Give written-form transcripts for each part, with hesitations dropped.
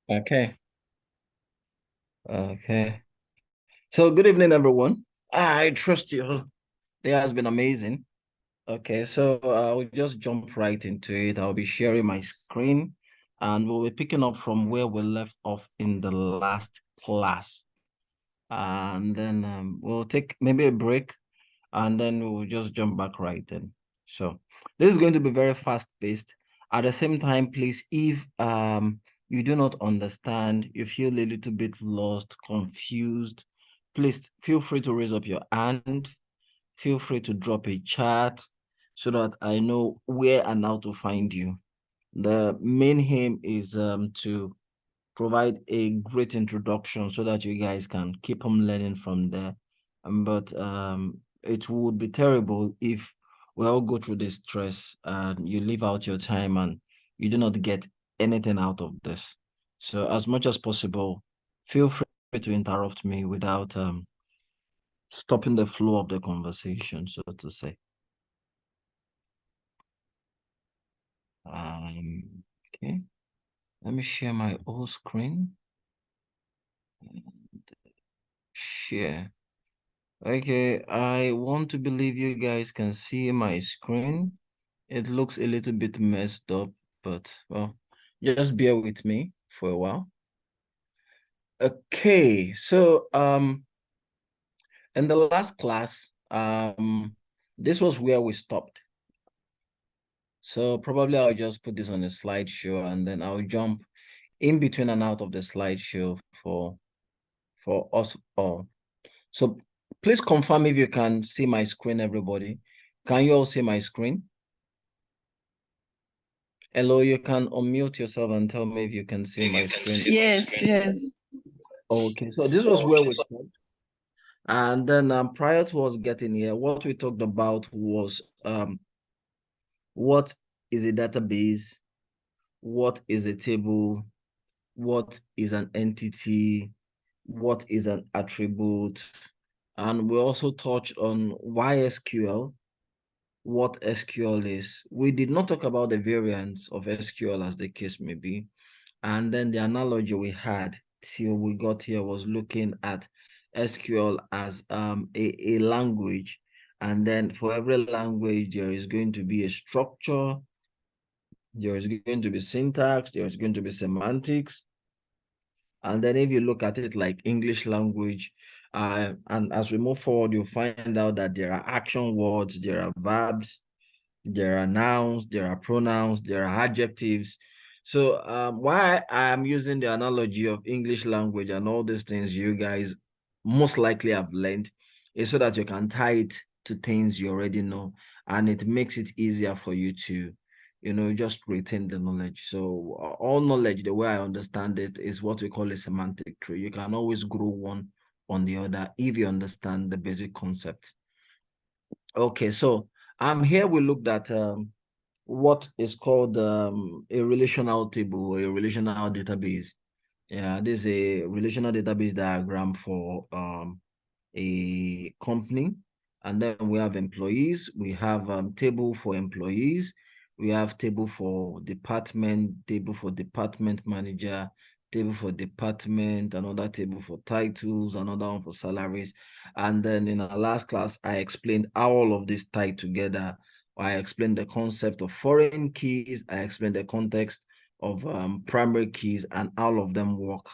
Okay. Okay. So good evening, everyone. I trust you. Day has been amazing. Okay, so I'll just jump right into it. I'll be sharing my screen and we'll be picking up from where we left off in the last class. And then we'll take maybe a break and then we'll just jump back right in. So this is going to be very fast paced. At the same time, please, if you do not understand, you feel a little bit lost, confused, please feel free to raise up your hand. Feel free to drop a chat so that I know where and how to find you. The main aim is to provide a great introduction so that you guys can keep on learning from there. But it would be terrible if we all go through this stress and you leave out your time and you do not get anything out of this. So as much as possible, feel free to interrupt me without stopping the flow of the conversation, so to say. Okay, let me share my whole screen. Share. Okay, I want to believe you guys can see my screen. It looks a little bit messed up, but well, just bear with me for a while. Okay, so in the last class, this was where we stopped. So probably I'll just put this on a slideshow and then I'll jump in between and out of the slideshow for us all. So please confirm if you can see my screen, everybody. Can you all see my screen? Hello, you can unmute yourself and tell me if you can see my screen. Yes, yes. Okay, so this was where we stopped. And then prior to us getting here, what we talked about was what is a database, what is a table, what is an entity, what is an attribute, and we also touched on why SQL, what SQL is. We did not talk about the variants of SQL as the case may be. And then the analogy we had till we got here was looking at SQL as a language. And then for every language, there is going to be a structure, there is going to be syntax, there is going to be semantics. And then if you look at it like English language, and as we move forward, you'll find out that there are action words, there are verbs, there are nouns, there are pronouns, there are adjectives. So why I'm using the analogy of English language and all these things you guys most likely have learned is so that you can tie it to things you already know, and it makes it easier for you to, just retain the knowledge. So all knowledge, the way I understand it, is what we call a semantic tree. You can always grow one on the other if you understand the basic concept. Okay, so here we looked at what is called a relational table, a relational database. Yeah, this is a relational database diagram for a company. And then we have employees. We have table for employees. We have table for department, table for department manager, table for department, another table for titles, another one for salaries. And then in our last class, I explained how all of this tied together. I explained the concept of foreign keys. I explained the context of primary keys and all of them work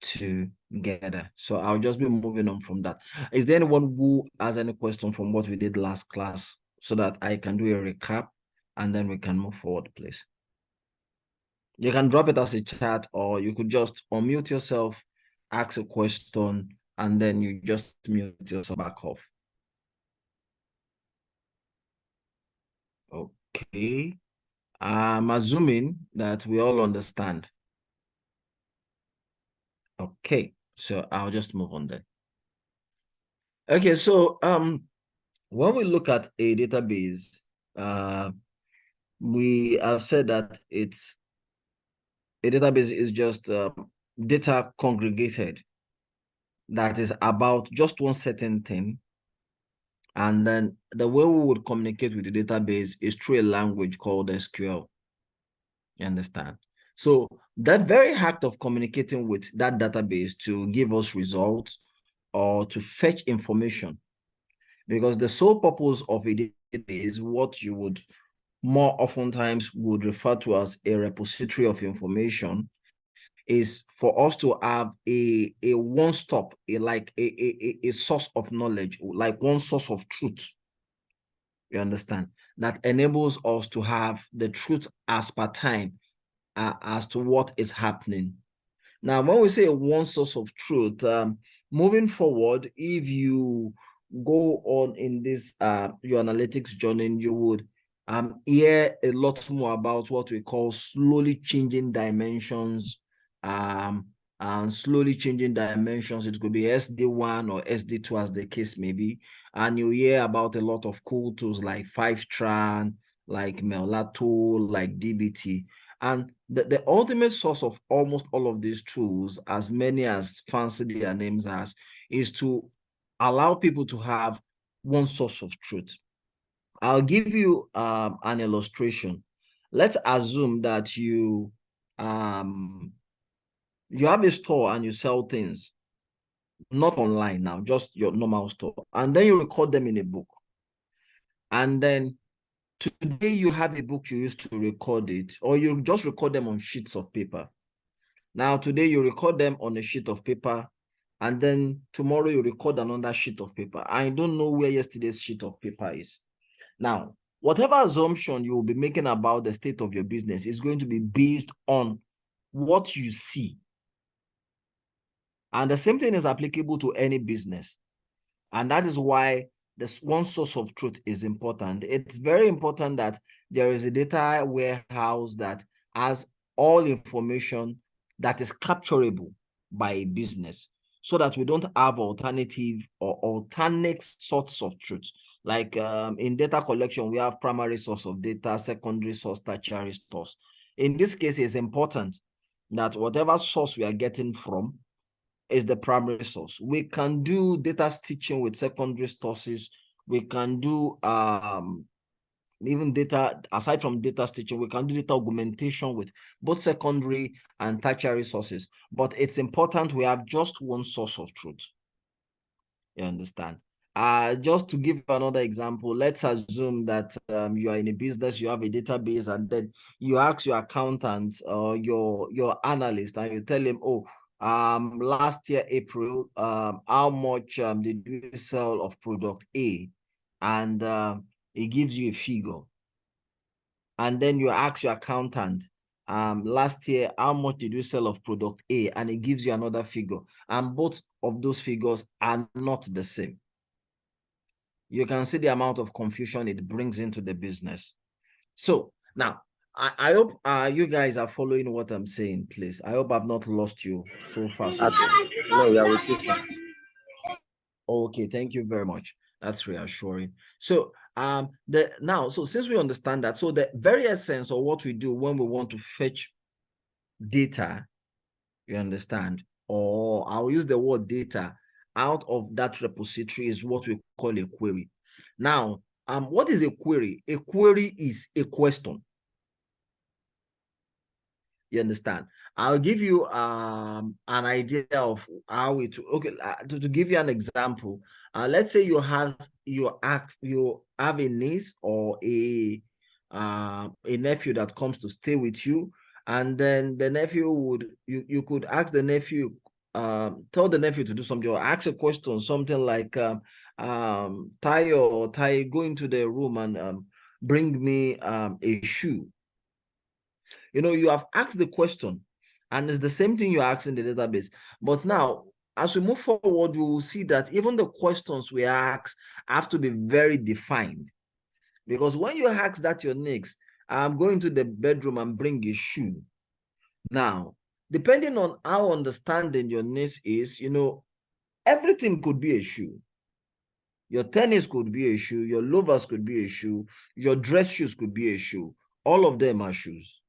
together. So I'll just be moving on from that. Is there anyone who has any question from what we did last class so that I can do a recap and then we can move forward, please? You can drop it as a chat or you could just unmute yourself, ask a question, and then you just mute yourself back off. Okay. I'm assuming that we all understand. Okay, so I'll just move on then. Okay, so when we look at a database, we have said that a database is just data congregated that is about just one certain thing. And then the way we would communicate with the database is through a language called SQL. You understand? So that very act of communicating with that database to give us results or to fetch information, because the sole purpose of a database is what you would more oftentimes would refer to as a repository of information, is for us to have a one-stop, a source of knowledge, like one source of truth, you understand, that enables us to have the truth as per time as to what is happening. Now, when we say one source of truth, moving forward, if you go on in this your analytics journey, you would hear a lot more about what we call slowly changing dimensions. And slowly changing dimensions, it could be SD1 or SD2 as the case may be. And you hear about a lot of cool tools like 5tran, like Melatool, like DBT. And the ultimate source of almost all of these tools, as many as fancy their names as, is to allow people to have one source of truth. I'll give you an illustration. Let's assume that you have a store and you sell things, not online now, just your normal store, and then you record them in a book. And then today you have a book you used to record it, or you just record them on sheets of paper. Now, today you record them on a sheet of paper, and then tomorrow you record another sheet of paper. I don't know where yesterday's sheet of paper is. Now, whatever assumption you will be making about the state of your business is going to be based on what you see. And the same thing is applicable to any business. And that is why this one source of truth is important. It's very important that there is a data warehouse that has all information that is capturable by a business, so that we don't have alternative or alternate sorts of truth. Like in data collection, we have primary source of data, secondary source, tertiary source. In this case, it's important that whatever source we are getting from is the primary source. We can do data stitching with secondary sources. We can do even data, aside from data stitching, we can do data augmentation with both secondary and tertiary sources. But it's important we have just one source of truth. You understand? Just to give another example, let's assume that you are in a business, you have a database, and then you ask your accountant or your analyst, and you tell him, oh, last year April, how much did you sell of product A? And it gives you a figure. And then you ask your accountant, last year, how much did you sell of product A? And it gives you another figure. And both of those figures are not the same. You can see the amount of confusion it brings into the business. So now, I hope you guys are following what I'm saying, please. I hope I've not lost you so far. So no, we are with you, sir. okay, thank you very much. That's reassuring. So so since we understand that, so the very essence of what we do when we want to fetch data, you understand, or I'll use the word data, out of that repository is what we call a query. Now, what is a query? A query is a question. You understand? I'll give you an idea of how it. Okay, to give you an example, let's say you have a niece or a nephew that comes to stay with you, and then the nephew would you could ask the nephew, tell the nephew to do something, or ask a question, something like Tai, go into the room and bring me a shoe. You have asked the question, and it's the same thing you're asking the database. But now, as we move forward, we will see that even the questions we ask have to be very defined. Because when you ask that your next, I'm going to the bedroom and bring a shoe. Now, depending on how understanding your niece is, everything could be a shoe. Your tennis could be a shoe, your loafers could be a shoe, your dress shoes could be a shoe. All of them are shoes.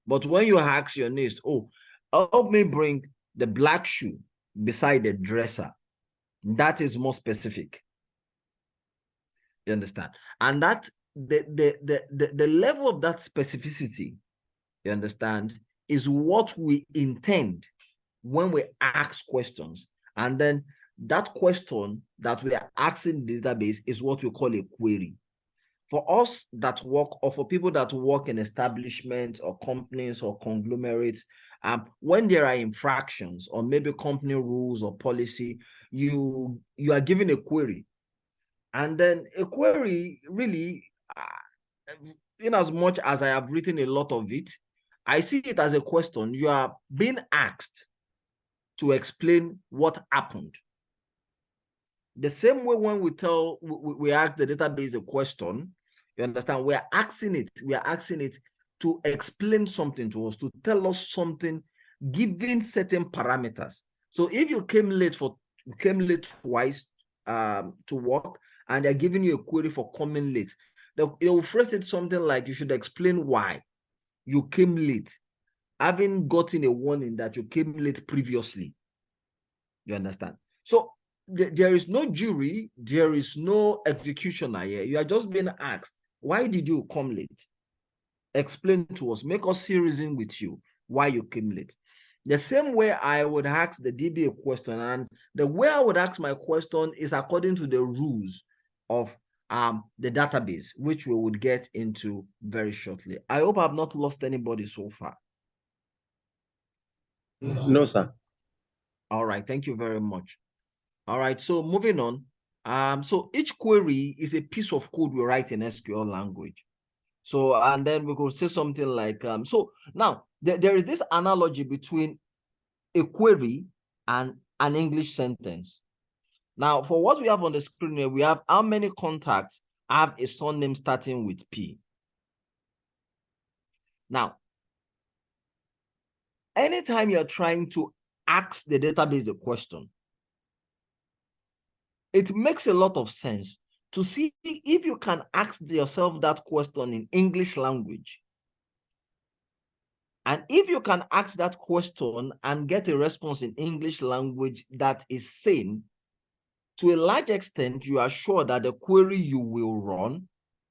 But when you ask your niece, oh, help me bring the black shoe beside the dresser, that is more specific. You understand? And that the level of that specificity, you understand, is what we intend when we ask questions. And then that question that we are asking the database is what we call a query. For us that work, or for people that work in establishments or companies or conglomerates, when there are infractions or maybe company rules or policy, you are given a query. And then a query really, in as much as I have written a lot of it, I see it as a question. You are being asked to explain what happened. The same way when we ask the database a question, you understand, we are asking it to explain something to us, to tell us something, given certain parameters. So if you came late twice to work, and they're giving you a query for coming late, they will phrase it something like, you should explain why you came late, having gotten a warning that you came late previously. You understand? So there is no jury, there is no executioner here. You are just being asked, why did you come late? Explain to us, make us see reason with you why you came late. The same way I would ask the DB a question, and the way I would ask my question is according to the rules of the database, which we would get into very shortly. I hope I've not lost anybody so far. No, sir. All right, thank you very much. All right, so moving on. So each query is a piece of code we write in SQL language. So, and then we could say something like, so now there is this analogy between a query and an English sentence. Now, for what we have on the screen here, we have how many contacts have a surname starting with P. Now, anytime you're trying to ask the database a question, it makes a lot of sense to see if you can ask yourself that question in English language. And if you can ask that question and get a response in English language that is sane, to a large extent, you are sure that the query you will run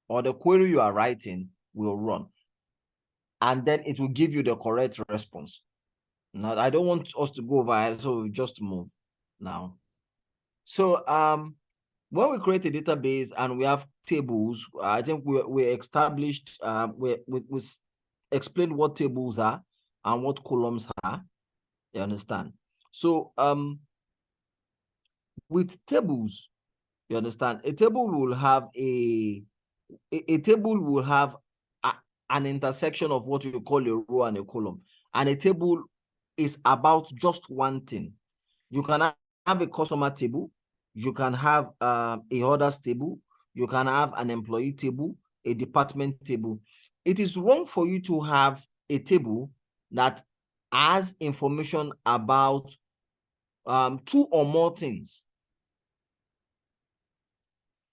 or the query you are writing will run. And then it will give you the correct response. Now, I don't want us to go over it, so we just move now. So when we create a database and we have tables, I think we established, we explained what tables are and what columns are. You understand? So with tables, you understand, a table will have an intersection of what you call a row and a column. And a table is about just one thing. You can have a customer table, you can have a orders table, you can have an employee table, a department table. It is wrong for you to have a table that has information about two or more things.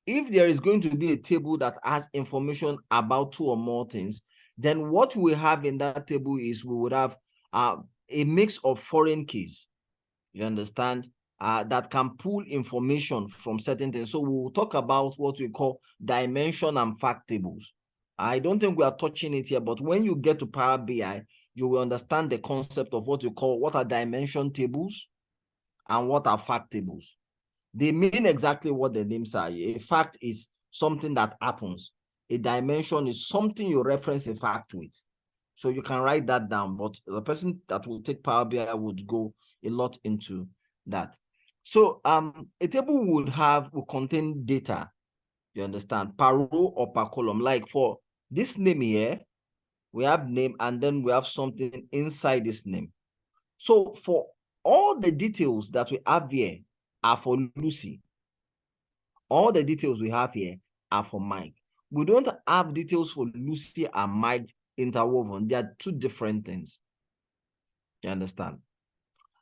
If there is going to be a table that has information about two or more things, then what we have in that table is we would have a mix of foreign keys, you understand, that can pull information from certain things. So we'll talk about what we call dimension and fact tables. I don't think we are touching it here, but when you get to Power BI, you will understand the concept of what are dimension tables and what are fact tables. They mean exactly what the names are. A fact is something that happens. A dimension is something you reference a fact with. So you can write that down, but the person that will take Power BI would go a lot into that. So a table will contain data, you understand, per row or per column. Like for this name here, we have name and then we have something inside this name. So for all the details that we have here are for Lucy. All the details we have here are for Mike. We don't have details for Lucy and Mike interwoven. They are two different things. You understand?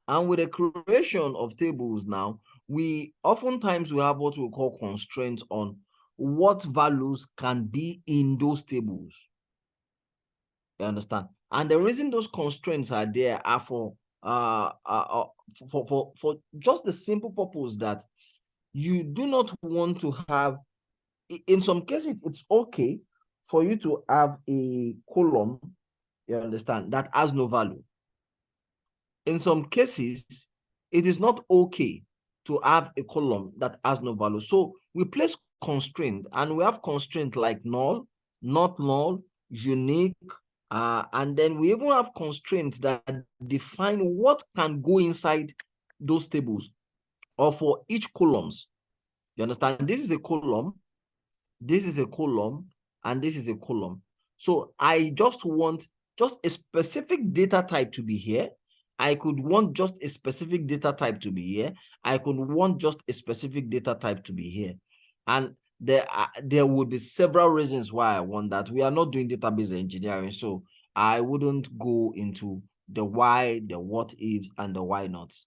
And with the creation of tables now, we oftentimes we have what we call constraints on what values can be in those tables. You understand? And the reason those constraints are there are for just the simple purpose that you do not want to have, in some cases, it's okay for you to have a column, You understand? That has no value. In some cases, it is not okay to have a column that has no value. So we place constraint, and we have constraint like null, not null, unique, and then we even have constraints that define what can go inside those tables or for each columns. You understand? This is a column, this is a column, and this is a column. So I just want just a specific data type to be here. I could want just a specific data type to be here. I could want just a specific data type to be here. And there would be several reasons why I want that. We are not doing database engineering, so I wouldn't go into the why, the what ifs, and the why nots.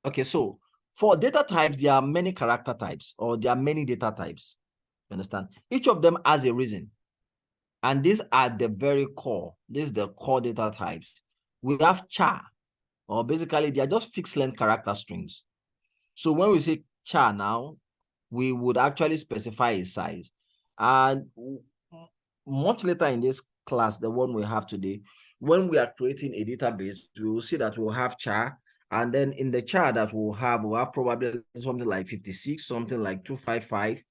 Okay, so for data types, there are many character types, or there are many data types. You understand? Each of them has a reason. And these are the very core. This is the core data types. We have char, or basically they are just fixed length character strings. So when we say char now, we would actually specify a size. And much later in this class, the one we have today, when we are creating a database, we will see that we'll have char. And then in the char that we'll have probably something like 56, something like 255.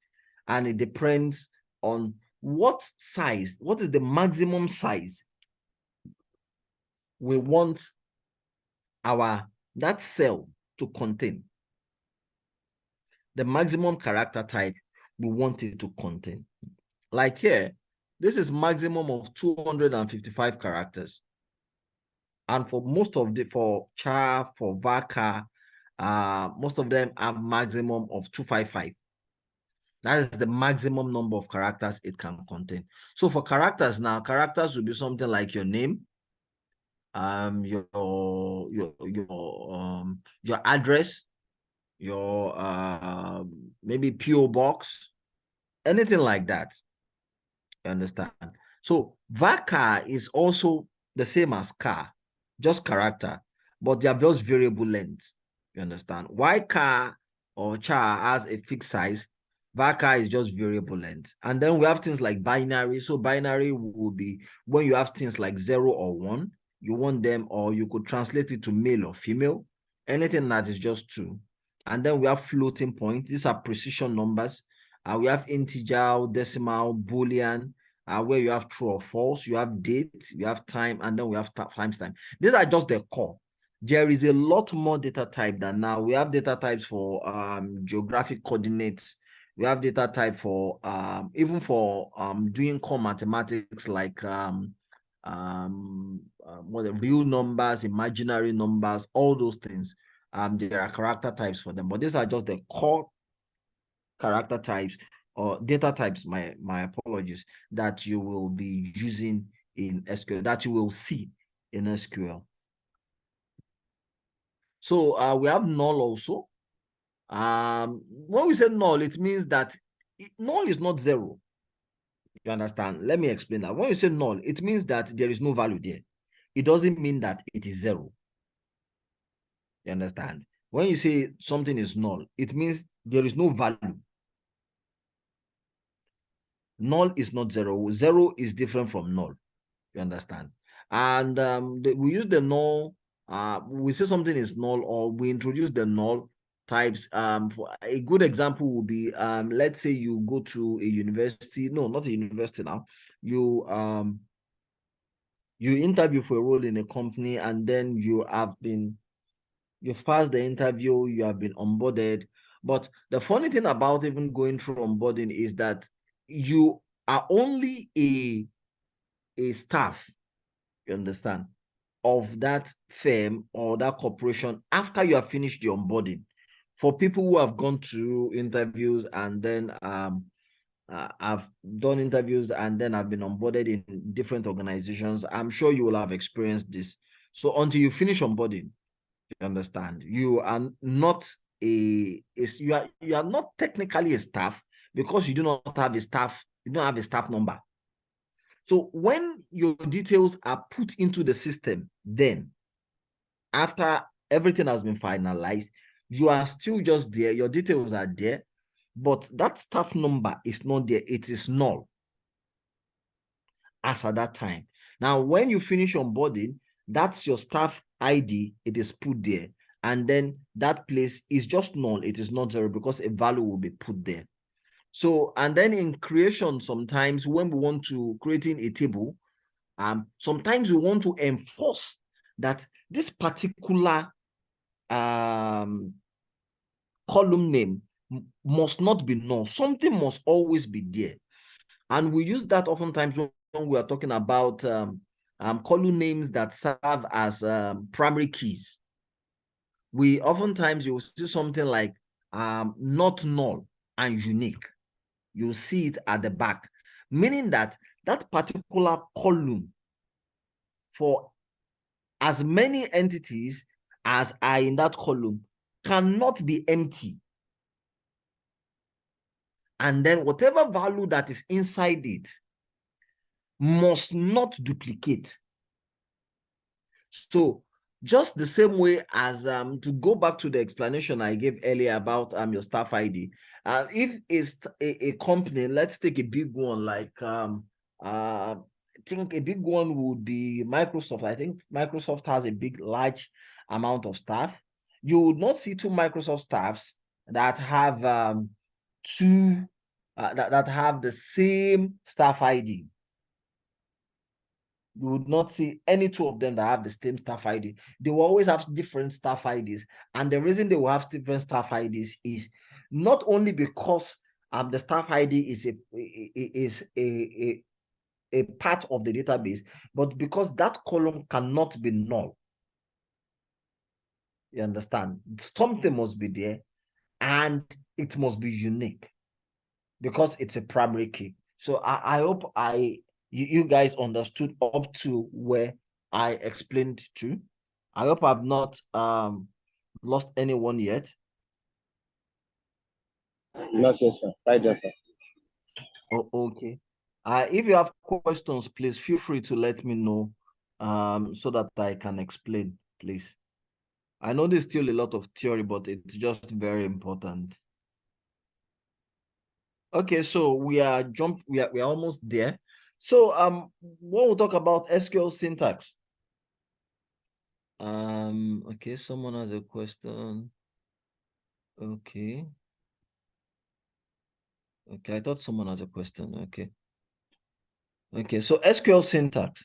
And it depends on what size, what is the maximum size we want that cell to contain. The maximum character type we want it to contain. Like here, this is maximum of 255 characters. And for most of for char, for varchar, most of them have maximum of 255. That is the maximum number of characters it can contain. So for characters now, characters will be something like your name, your address, your maybe PO box, anything like that. You understand? So varchar is also the same as car, just character, but they are just variable length. You understand? Why car or char has a fixed size, varchar is just variable length. And then we have things like binary. So binary will be when you have things like 0 or 1, you want them, or you could translate it to male or female, anything that is just true. And then we have floating point. These are precision numbers. We have integer, decimal, boolean, where you have true or false, you have date, you have time, and then we have timestamp. These are just the core. There is a lot more data type than now. We have data types for geographic coordinates. We have data type for even for doing core mathematics like what the real numbers, imaginary numbers, all those things. There are character types for them, but these are just the core character types or data types, my apologies, that you will be using in SQL, that you will see in SQL. So we have null also. When we say null, it means that null is not 0. You understand? Let me explain that. When you say null, it means that there is no value there. It doesn't mean that it is 0. You understand? When you say something is null, it means there is no value. Null is not 0. 0 is different from null. You understand? And we use the null. We say something is null, or we introduce the null types. For a good example would be, let's say you go to a university. No, not a university now. You interview for a role in a company, and then you've passed the interview, you have been onboarded. But the funny thing about even going through onboarding is that you are only a staff, you understand, of that firm or that corporation after you have finished your onboarding. For people who have gone through interviews and then I've done interviews and then I've been onboarded in different organizations, I'm sure you will have experienced this. So until you finish onboarding, you understand, you are not you are not technically a staff, because you do not have a staff, you don't have a staff number. So when your details are put into the system, then after everything has been finalized, you are still just there, your details are there, but that staff number is not there, it is null. as at that time. Now, when you finish onboarding, that's your staff ID. It is put there. And then that place is just null. It is not zero because a value will be put there. So, and then in creation, sometimes when we want to creating a table, sometimes we want to enforce that this particular column name must not be null. Something must always be there. And we use that oftentimes when we are talking about column names that serve as primary keys. We oftentimes you'll see something like not null and unique. You'll see it at the back, meaning that that particular column for as many entities as are in that column cannot be empty. And then whatever value that is inside it must not duplicate. So just the same way as to go back to the explanation I gave earlier about your staff ID. If it's a company, let's take a big one like I think a big one would be Microsoft. I think Microsoft has a large amount of staff. You would not see two Microsoft staffs that have that have the same staff ID. You would not see any two of them that have the same staff ID. They will always have different staff IDs. And the reason they will have different staff IDs is not only because the staff ID is a part of the database, but because that column cannot be null. You understand? Something must be there and it must be unique because it's a primary key. So I hope you guys understood up to where I explained to. I hope I've not lost anyone yet. Not yet, sir. Right there, sir. Oh, okay. If you have questions, please feel free to let me know so that I can explain, please. I know there's still a lot of theory, but it's just very important. Okay, so we are almost there. So when we talk about SQL syntax. Okay, someone has a question. Okay. Okay, I thought someone has a question. Okay. Okay, so SQL syntax.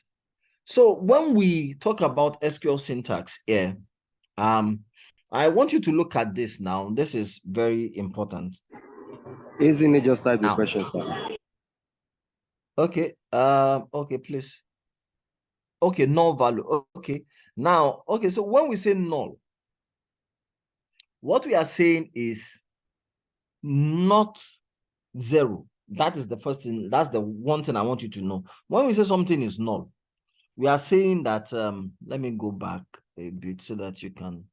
So when we talk about SQL syntax here, I want you to look at this now. This is very important. Easily just type the question, sir. Okay. Okay, please. Okay, null value. Okay. Now, okay, so when we say null, what we are saying is not zero. That is the first thing. That's the one thing I want you to know. When we say something is null, we are saying that, let me go back a bit so that you can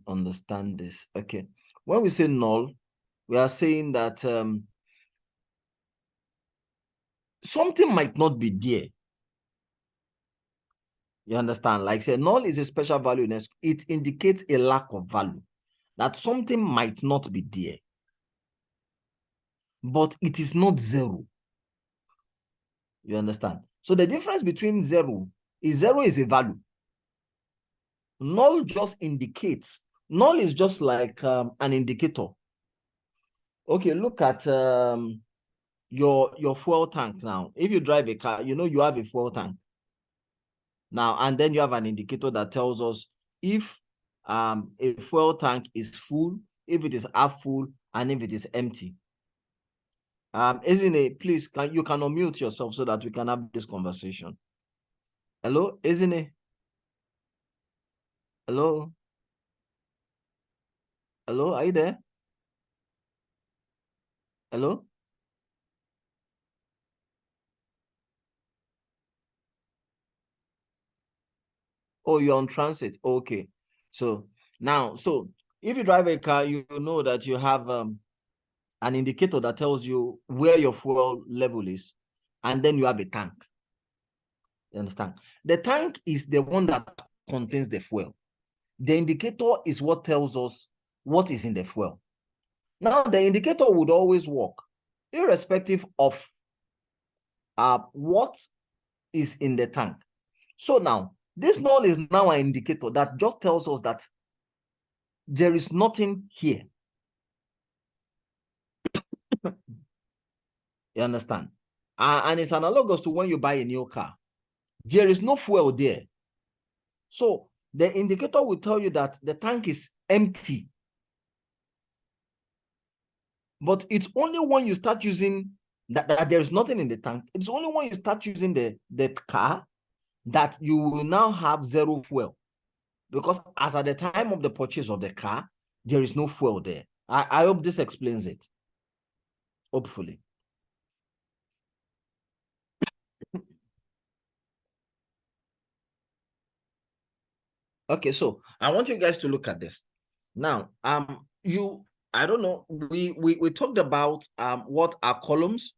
understand this. Okay. When we say null, we are saying that something might not be there. You understand? Like say null is a special value in SQL. It indicates a lack of value, that something might not be there, but it is not zero. You understand? So the difference between zero is a value. Null just indicates. Null is just like an indicator. Okay, look at your fuel tank now. If you drive a car, you know you have a fuel tank. Now, and then you have an indicator that tells us if a fuel tank is full, if it is half full, and if it is empty. Isn't please, you can unmute yourself so that we can have this conversation. Hello, isn't it? Hello? Hello, are you there? Hello? Oh, you're on transit. Okay. So now, so if you drive a car, you know that you have an indicator that tells you where your fuel level is, and then you have a tank. You understand? The tank is the one that contains the fuel. The indicator is what tells us what is in the fuel. Now, the indicator would always work, irrespective of what is in the tank. So now, this null is now an indicator that just tells us that there is nothing here. You understand? And it's analogous to when you buy a new car. There is no fuel there. So the indicator will tell you that the tank is empty. But it's only when you start using that there is nothing in the tank. It's only when you start using the car that you will now have zero fuel. Because as at the time of the purchase of the car, there is no fuel there. I hope this explains it. Hopefully. Okay, so I want you guys to look at this. Now, I don't know, we talked about what are columns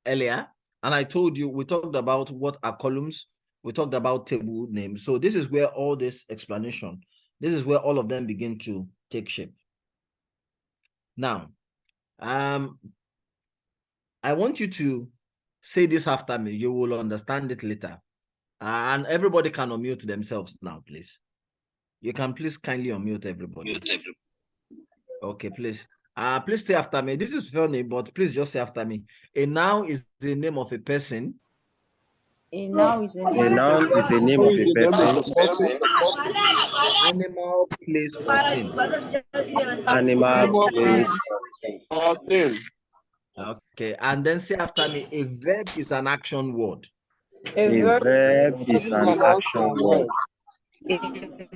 earlier, and I told you we talked about what are columns. We talked about table names. So this is where all this explanation, this is where all of them begin to take shape. Now, I want you to say this after me. You will understand it later. And everybody can unmute themselves now, please. You can please kindly unmute everybody. Okay, please. Please say after me. This is funny, but please just say after me. A noun is the name of a person. A noun is the A name noun is the name of a person, Animal, place, or thing. animal, place, or thing. Okay, and then say after me, a verb is an action word. A a verb. verb is an action word.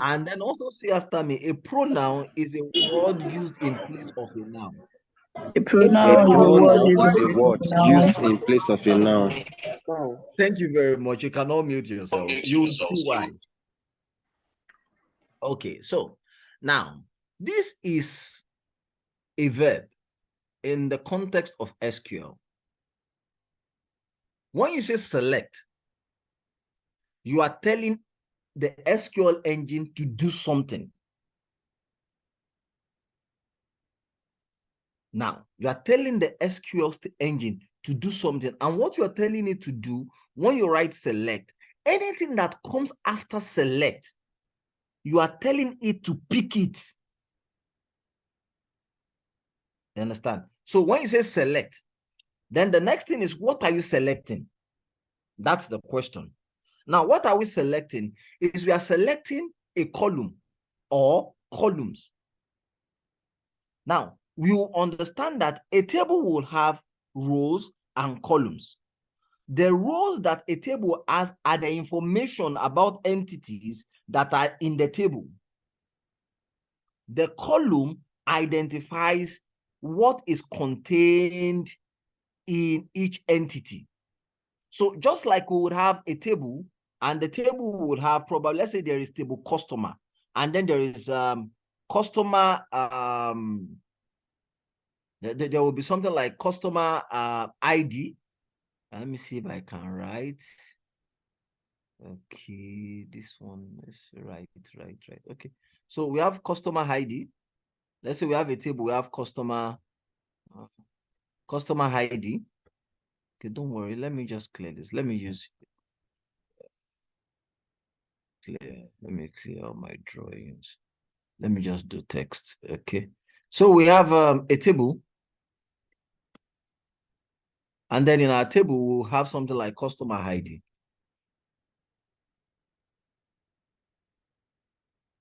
And then also say after me, a pronoun is a word used in place of a noun. A A pronoun pronoun is is a word used in place of a noun. Thank you very much. You can all mute yourselves. You will see why. Okay, so now this is a verb in the context of SQL. When you say select, you are telling the SQL engine to do something. Now, you are telling the SQL engine to do something. And what you are telling it to do when you write select, anything that comes after select, you are telling it to pick it. You understand? So when you say select, then the next thing is, what are you selecting? That's the question. Now, what are we selecting? Is we are selecting a column or columns. Now, we will understand that a table will have rows and columns. The rows that a table has are the information about entities that are in the table. The column identifies what is contained in each entity. So just like we would have a table, and the table would have probably, let's say there is table customer, and then there is customer, there will be something like customer ID. Let me see if I can write. Okay, this one is right. Okay, so we have customer ID. Let's say we have a table, we have customer ID. Okay, don't worry, let me just clear this. Let me clear all my drawings. Let me just do text. Okay, so we have a table, and then in our table we'll have something like customer ID.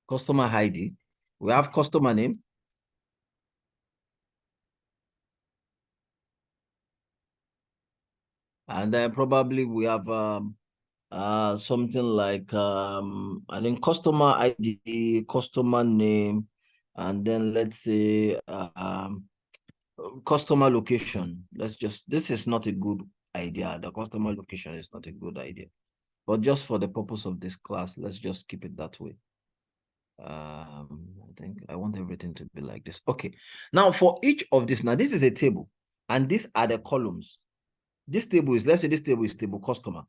Customer ID. We have customer name. And then probably we have something like I think customer ID, customer name, and then let's say customer location. This is not a good idea. The customer location is not a good idea. But just for the purpose of this class, let's just keep it that way. I think I want everything to be like this. Okay. Now for each of this, now this is a table, and these are the columns. This table is, let's say this table is table customer.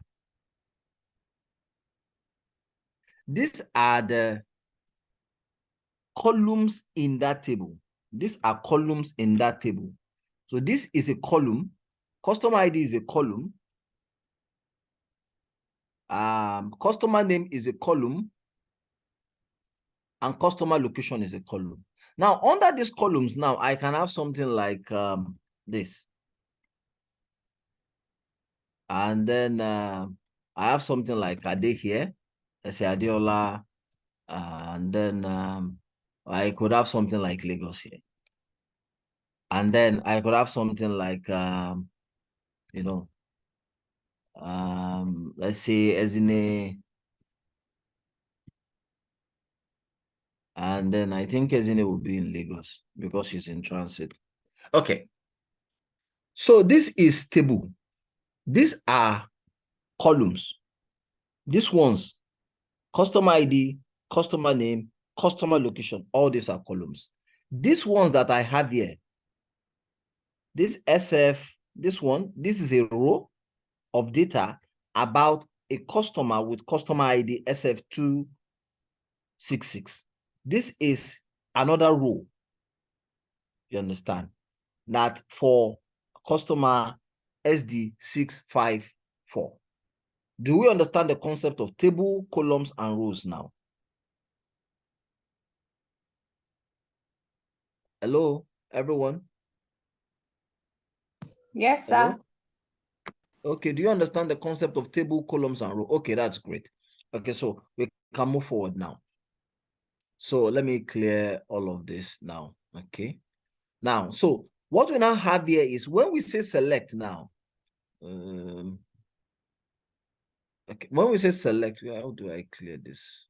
These are the columns in that table. These are columns in that table. So this is a column, customer ID is a column. Customer name is a column. And customer location is a column. Now, under these columns, now I can have something like this. And then I have something like Ade here. Let's say Adeola. And then I could have something like Lagos here. And then I could have something like, you know, let's say Ezine. And then I think Ezine will be in Lagos because she's in transit. Okay. So this is table. These are columns. These ones, customer ID, customer name, customer location, all these are columns. These ones that I have here, this SF, this one, this is a row of data about a customer with customer ID SF266. This is another row. You understand? That for customer SD654. Do we understand the concept of table, columns, and rows now? Hello, everyone? Yes, sir. Hello? Okay, do you understand the concept of table, columns, and row? Okay, that's great. Okay, so we can move forward now. So let me clear all of this now, okay? Now, so what we now have here is when we say select now, okay, when we say select, how do I clear this?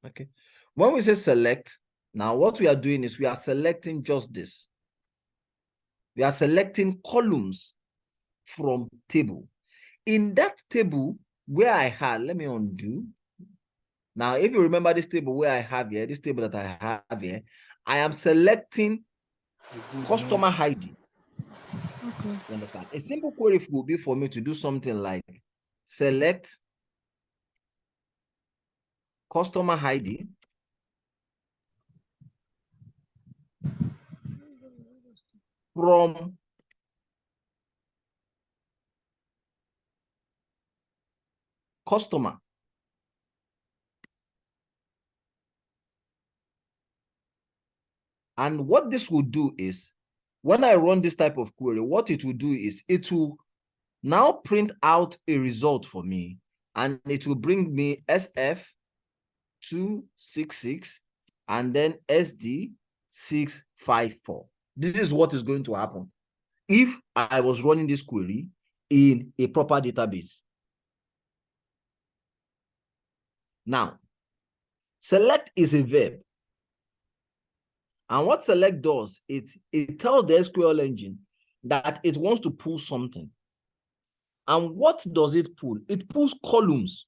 Okay, when we say select, now what we are doing is we are selecting just this. We are selecting columns from table. In that table where I had, let me undo. Now, if you remember this table where I have here, this table that I have here, I am selecting customer ID. Okay. You understand? A simple query would be for me to do something like select customer ID from customer. And what this will do is, when I run this type of query, what it will do is it will now print out a result for me, and it will bring me SF266 and then SD654. This is what is going to happen if I was running this query in a proper database. Now, select is a verb. And what select does, it tells the SQL engine that it wants to pull something. And what does it pull? It pulls columns.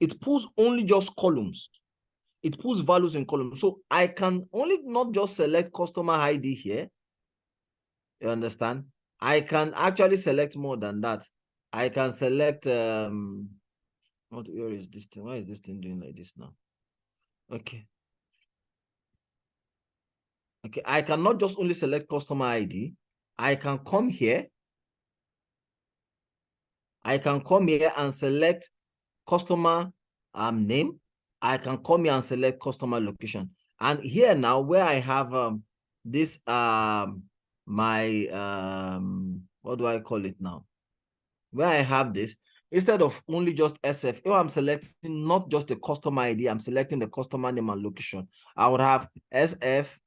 It pulls only just columns. It pulls values in columns. So I can only not just select customer ID here. You understand? I can actually select more than that. I can select, where is this thing? Why is this thing doing like this now? Okay. Okay, I cannot just only select customer ID. I can come here. I can come here and select customer name. I can come here and select customer location. And here now, where I have this my what do I call it now? Where I have this, instead of only just SF, if I'm selecting not just the customer ID, I'm selecting the customer name and location. I would have SF,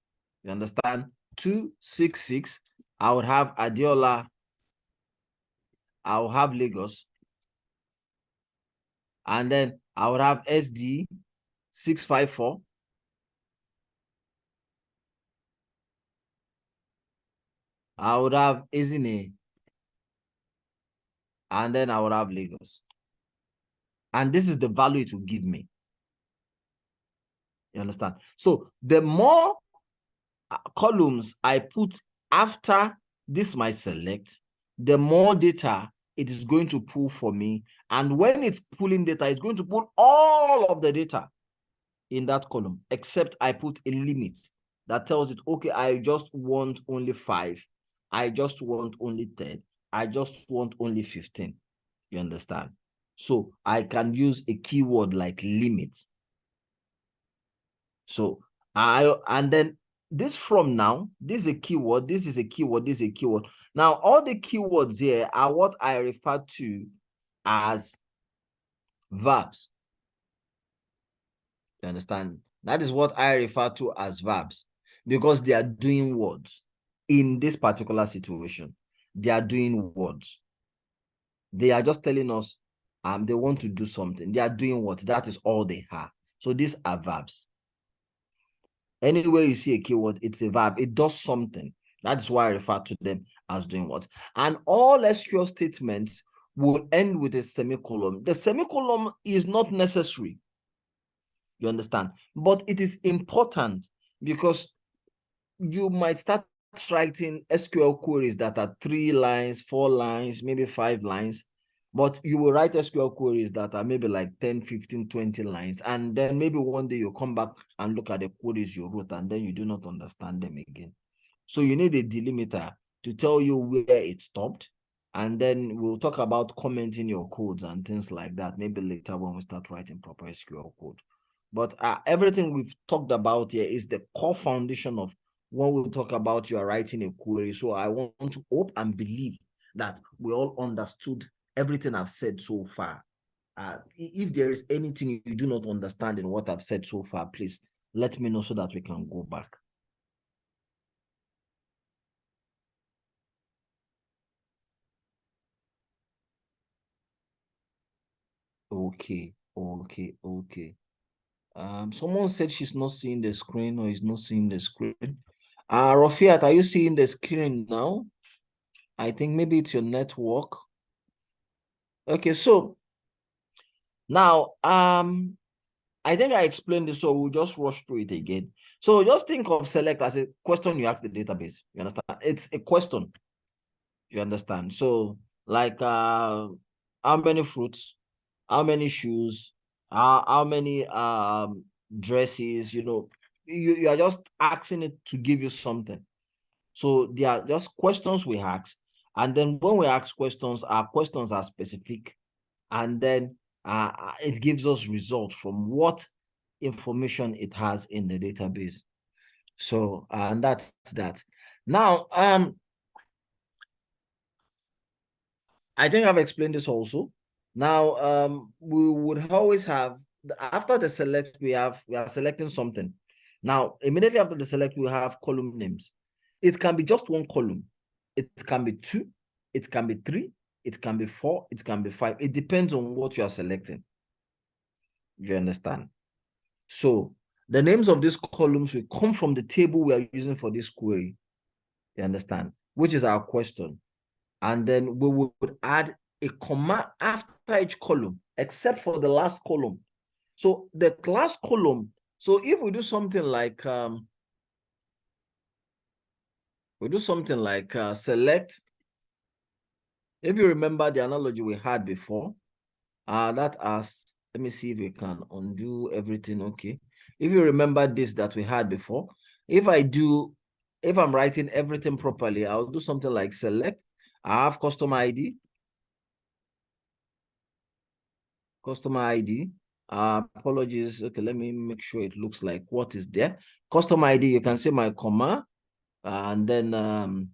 you understand, 266. I would have Adeola. I will have Lagos. And then I would have SD 654. I would have Ezine. And then I would have Lagos. And this is the value it will give me. You understand? So the more columns I put after this my select, the more data it is going to pull for me. And when it's pulling data, it's going to pull all of the data in that column, except I put a limit that tells it, okay, I just want only 5. I just want only 10. I just want only 15. You understand? So I can use a keyword like limit. So and then this from now, this is a keyword, this is a keyword, this is a keyword. Now, all the keywords here are what I refer to as verbs. You understand? That is what I refer to as verbs because they are doing words in this particular situation. They are doing words. They are just telling us they want to do something. They are doing what? That is all they have. So these are verbs. Anywhere you see a keyword, it's a verb. It does something. That's why I refer to them as doing what. And all SQL statements will end with a semicolon. The semicolon is not necessary. You understand? But it is important because you might start writing SQL queries that are 3 lines, 4 lines, maybe 5 lines. But you will write SQL queries that are maybe like 10, 15, 20 lines. And then maybe one day you come back and look at the queries you wrote and then you do not understand them again. So you need a delimiter to tell you where it stopped. And then we'll talk about commenting your codes and things like that, maybe later when we start writing proper SQL code. But everything we've talked about here is the core foundation of when we talk about you are writing a query. So I want to hope and believe that we all understood everything I've said so far. If there is anything you do not understand in what I've said so far, please let me know so that we can go back. Okay. Someone said she's not seeing the screen or is not seeing the screen. Rafiat, are you seeing the screen now? I think maybe it's your network. Okay, so now I think I explained this, so we'll just rush through it again. So just think of select as a question you ask the database. You understand? It's a question. You understand? So like how many fruits, how many shoes, how many dresses, you are just asking it to give you something. So they are just questions we ask. And then when we ask questions, our questions are specific. And then it gives us results from what information it has in the database. So, and that's that. Now, I think I've explained this also. Now, we would always have, after the select, we are selecting something. Now, immediately after the select, we have column names. It can be just one column. It can be 2, it can be 3, it can be 4, it can be 5. It depends on what you are selecting. You understand? So the names of these columns will come from the table we are using for this query. You understand? Which is our question. And then we would add a comma after each column, except for the last column. So the last column, so if we do something like select, if you remember the analogy we had before, that as, let me see if we can undo everything. Okay. If you remember this that we had before, if I'm writing everything properly, I'll do something like select. I have customer ID. Apologies. Okay, let me make sure it looks like what is there. Customer ID, you can see my comma. And then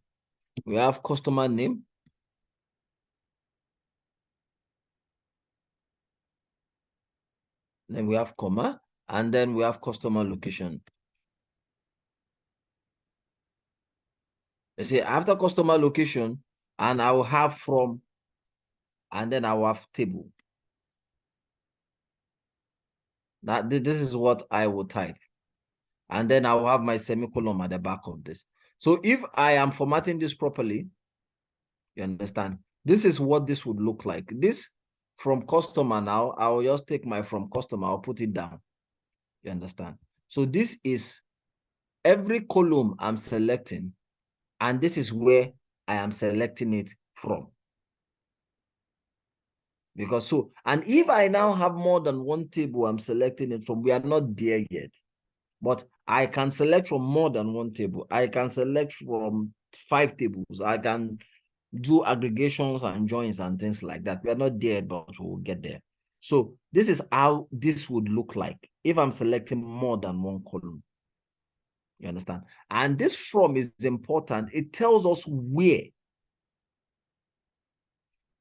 we have customer name. Then we have comma. And then we have customer location. You see, after customer location, and I will have from, and then I will have table. This is what I will type. And then I will have my semicolon at the back of this. So if I am formatting this properly, you understand, this is what this would look like. This from customer now, I will just take my from customer, I'll put it down. You understand? So this is every column I'm selecting, and this is where I am selecting it from. Because so, and if I now have more than one table I'm selecting it from, we are not there yet. But I can select from more than one table. I can select from 5 tables. I can do aggregations and joins and things like that. We are not there, but we'll get there. So this is how this would look like if I'm selecting more than one column. You understand? And this from is important. It tells us where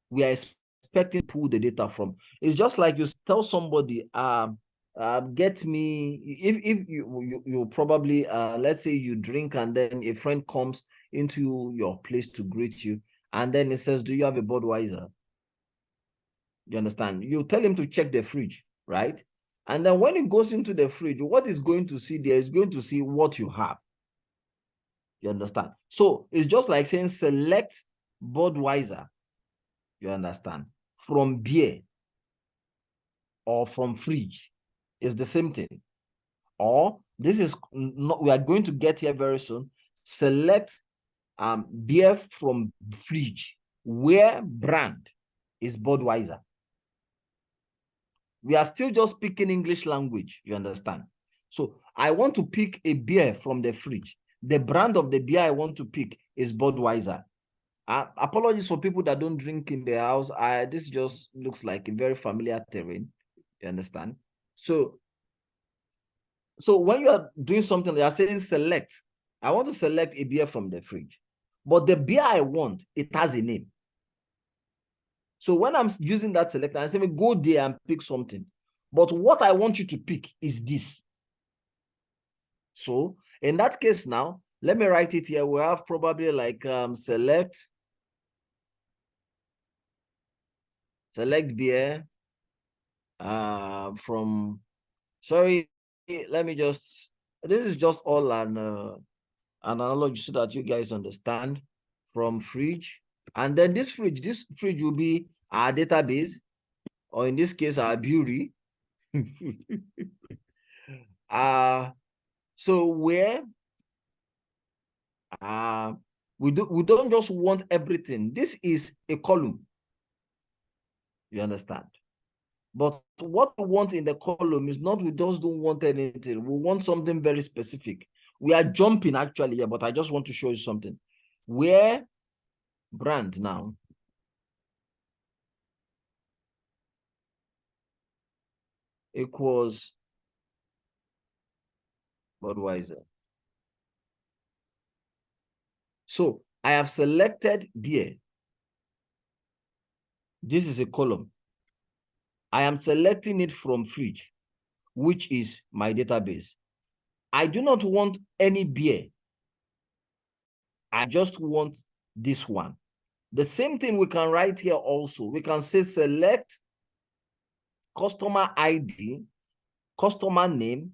we are expecting to pull the data from. It's just like you tell somebody, get me, if you probably, let's say you drink and then a friend comes into your place to greet you, and then it says, do you have a Budweiser? You understand? You tell him to check the fridge, right? And then when he goes into the fridge, what is going to see there is going to see what you have. You understand? So it's just like saying select Budweiser. You understand? From beer or from fridge. It's the same thing. Or this is not, we are going to get here very soon. Select beer from fridge where brand is Budweiser. We are still just speaking English language, you understand? So I want to pick a beer from the fridge. The brand of the beer I want to pick is Budweiser. Apologies for people that don't drink in their house. This just looks like a very familiar terrain, you understand? So when you are doing something, you are saying select. I want to select a beer from the fridge. But the beer I want, it has a name. So when I'm using that selector, I'm saying go there and pick something. But what I want you to pick is this. So in that case now, let me write it here. We have probably like select beer from, sorry, let me just, this is just all an analogy so that you guys understand, from fridge. And then this fridge will be our database, or in this case, our brewery. So where we don't just want everything. This is a column. You understand? But what we want in the column is not, we just don't want anything. We want something very specific. We are jumping actually here, but I just want to show you something. Where brand now equals Budweiser. So I have selected beer. This is a column. I am selecting it from fridge, which is my database. I do not want any beer. I just want this one. The same thing we can write here also. We can say select customer ID, customer name,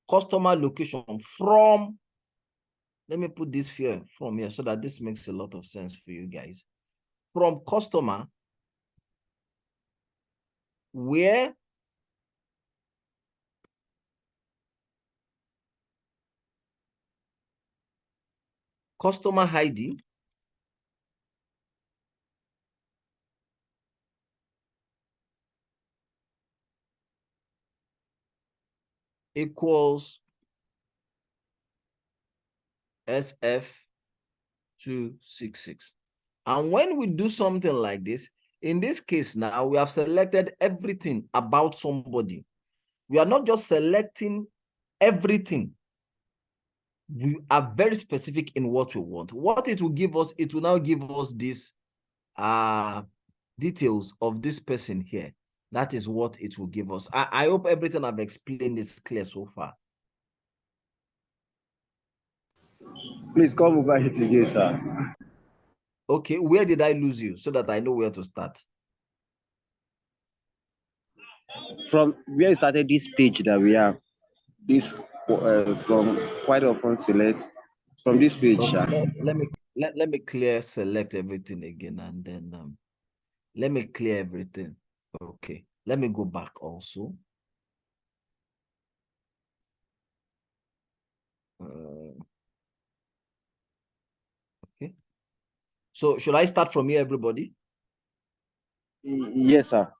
customer location from, let me put this here from here so that this makes a lot of sense for you guys. From customer, where customer ID equals SF266. And when we do something like this, in this case now, we have selected everything about somebody. We are not just selecting everything. We are very specific in what we want. What it will give us, it will now give us this details of this person here. That is what it will give us. I hope everything I've explained is clear so far. Please come over it again, sir. Okay, where did I lose you so that I know where to start? From where you started this page that we have, this from quite often select from this page, Okay, sir. let me clear select everything again, and then let me clear everything. Okay, let me go back also. Okay, so should I start from here, everybody? Yes, sir.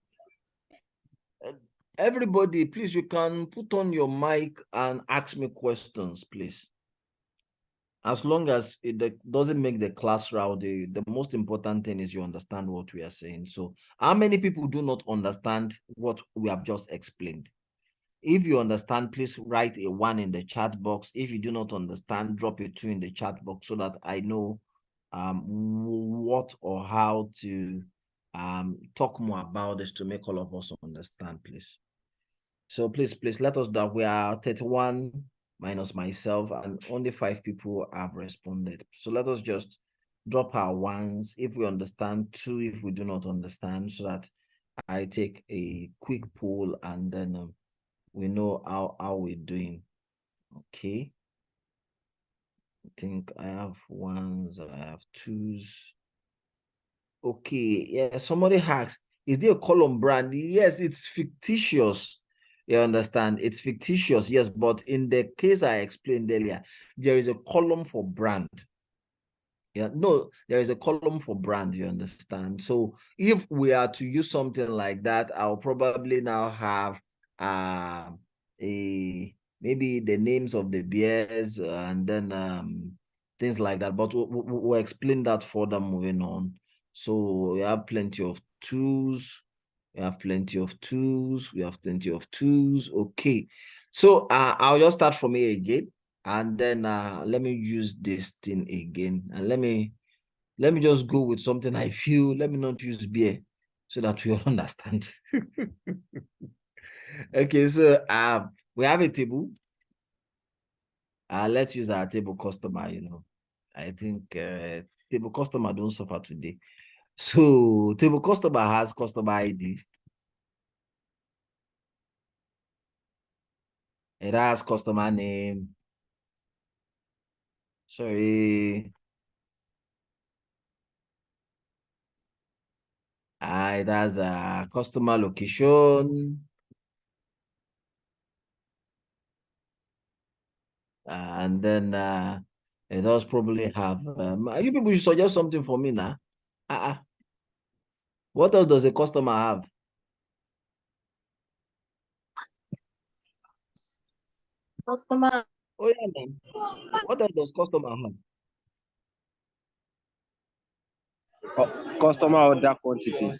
Everybody, please, you can put on your mic and ask me questions, please. as long as doesn't make the class rowdy, the most important thing is you understand what we are saying. So how many people do not understand what we have just explained? If you understand, please write a 1 in the chat box. If you do not understand, drop a 2 in the chat box so that I know what or how to talk more about this to make all of us understand, please. So please let us know. We are 31 minus myself, and only 5 people have responded. So let us just drop our ones if we understand, 2 if we do not understand, so that I take a quick poll and then we know how we're doing. Okay. I think I have ones, I have twos. Okay, yeah, somebody asks, is there a column brand? Yes, it's fictitious. You understand? It's fictitious, yes, but in the case I explained earlier, there is a column for brand. Yeah, no, there is a column for brand, you understand? So if we are to use something like that, I'll probably now have a maybe the names of the beers and then things like that. But we'll explain that further moving on. So we have plenty of tools. We have plenty of tools. We have plenty of tools. Okay. So I'll just start from here again. And then let me use this thing again. And let me just go with something I feel. Let me not use beer so that we all understand. Okay, so we have a table. Let's use our table customer, I think table customer don't suffer today. So table customer has customer ID. It has customer name. Sorry. It has a customer location. And then it does probably have you people should suggest something for me now. What else does a customer have? Customer. Oh yeah, man. What else does customer have? Customer order quantity.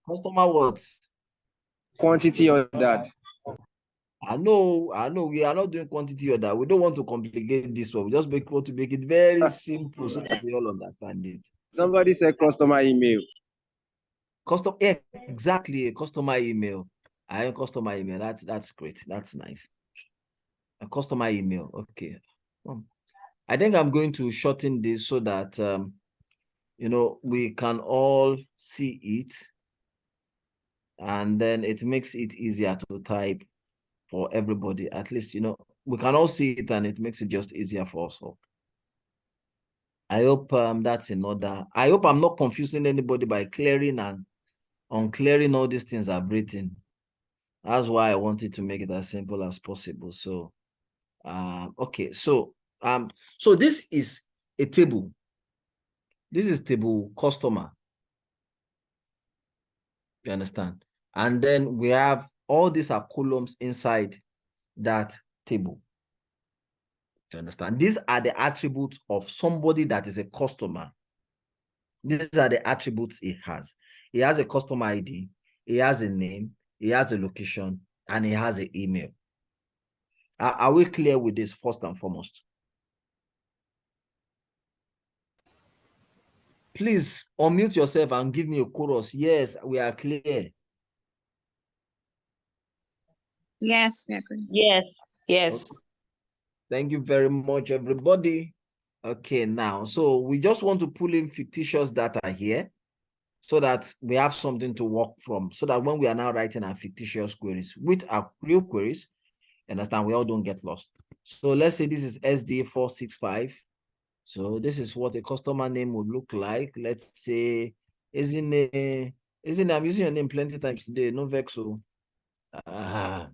Customer what? Quantity ordered. I know we are not doing quantity order. We don't want to complicate this one. We just want to make it very simple so that we all understand it. Somebody said customer email. Yeah, exactly. A customer email. I have customer email. That's great. That's nice. A customer email. Okay. I think I'm going to shorten this so that we can all see it, and then it makes it easier to type for everybody. At least we can all see it, and it makes it just easier for us all. I hope that's in order. I hope I'm not confusing anybody by clearing and unclearing all these things I've written. That's why I wanted to make it as simple as possible. So okay, so this is a table. This is table customer. You understand? And then we have all these are columns inside that table. You understand? These are the attributes of somebody that is a customer. These are the attributes he has. He has a customer ID, he has a name, he has a location, and he has an email. Are we clear with this first and foremost? Please unmute yourself and give me a chorus. Yes, we are clear. Yes, we agree. Yes. Yes. Okay. Thank you very much, everybody. Okay, now, so we just want to pull in fictitious data here so that we have something to work from, so that when we are now writing our fictitious queries with our real queries, understand, we all don't get lost. So let's say this is SD465. So this is what a customer name would look like. Let's say, isn't I'm using your name plenty times today, no vexo. I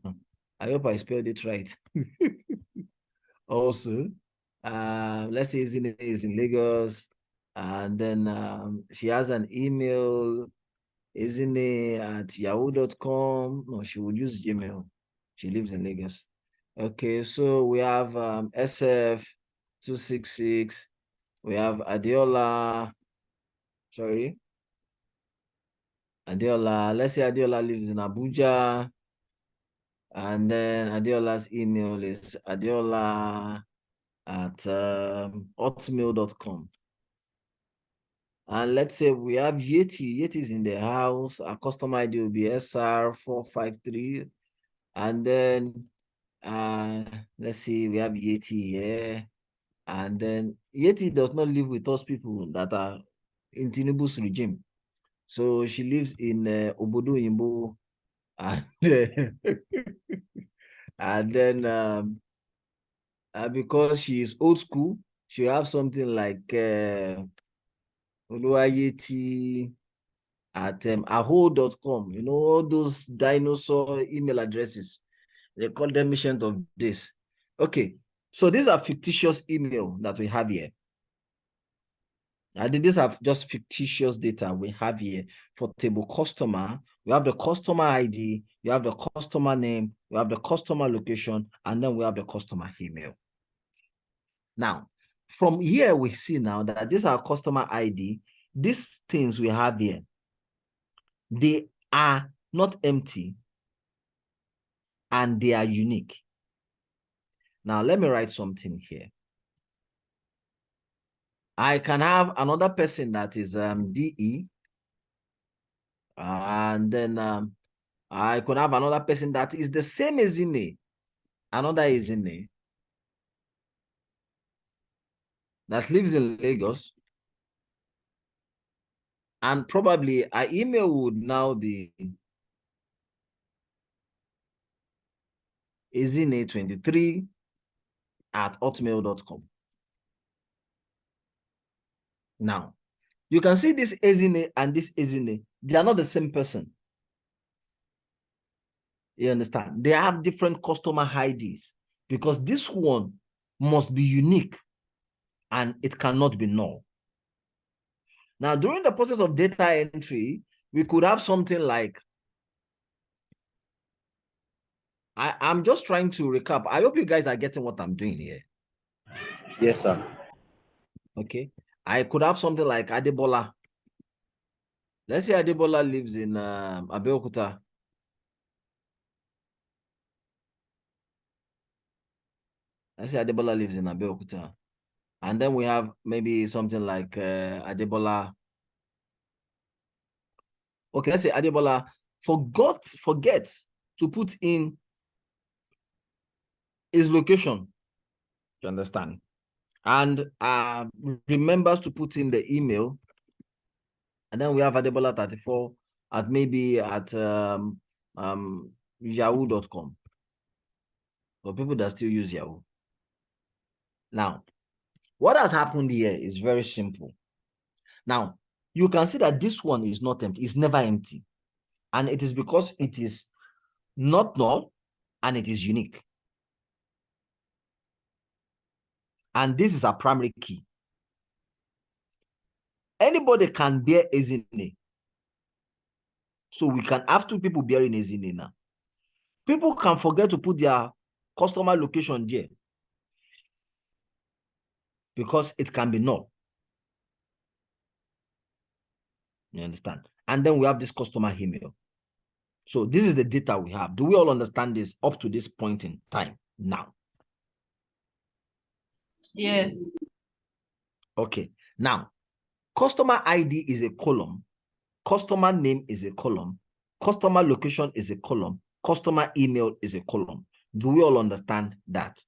hope I spelled it right. Also, let's say Izine is in Lagos, and then she has an email, Izine at yahoo.com. No, she would use Gmail. She lives in Lagos. Okay, so we have SF 266. We have Adiola. Sorry. Adiola. Let's say Adiola lives in Abuja. And then Adiola's email is adiola@hotmail.com. And let's say we have Yeti. Yeti is in the house. Our customer ID will be SR453. And then let's see, we have Yeti here. And then Yeti does not live with us people that are in Tinubu's regime. So she lives in Obodo Imbo. And, and then because she is old school, she have something like Yeti at aho.com. You know, all those dinosaur email addresses. They call them mission of this. Okay, so these are fictitious email that we have here. These are just fictitious data we have here for table customer. We have the customer ID, we have the customer name, we have the customer location, and then we have the customer email. Now, from here, we see now that these are customer ID. These things we have here, they are not empty and they are unique. Now, let me write something here. I can have another person that is DE, and then I could have another person that is the same as Ezine, another Ezine that lives in Lagos, and probably our email would now be ezine23@hotmail.com. Now, you can see this Ezine and this Ezine, they are not the same person. You understand? They have different customer IDs because this one must be unique and it cannot be null. Now, during the process of data entry, we could have something like, I'm just trying to recap. I hope you guys are getting what I'm doing here. Yes, sir. Okay. I could have something like Adebola. Let's say Adebola lives in Abeokuta. Let's say Adebola lives in Abeokuta. And then we have maybe something like Adebola. Okay, let's say Adebola forgets to put in his location. You understand? And remembers to put in the email. And then we have Adebola34 at maybe at yahoo.com. For people that still use Yahoo. Now, what has happened here is very simple. Now, you can see that this one is not empty. It's never empty. And it is because it is not null and it is unique. And this is a primary key. Anybody can bear Ezine. So we can have two people bearing Ezine now. People can forget to put their customer location there because it can be null. You understand? And then we have this customer email. So this is the data we have. Do we all understand this up to this point in time now? Yes. Okay. Now, customer ID is a column. Customer name is a column. Customer location is a column. Customer email is a column. Do we all understand that?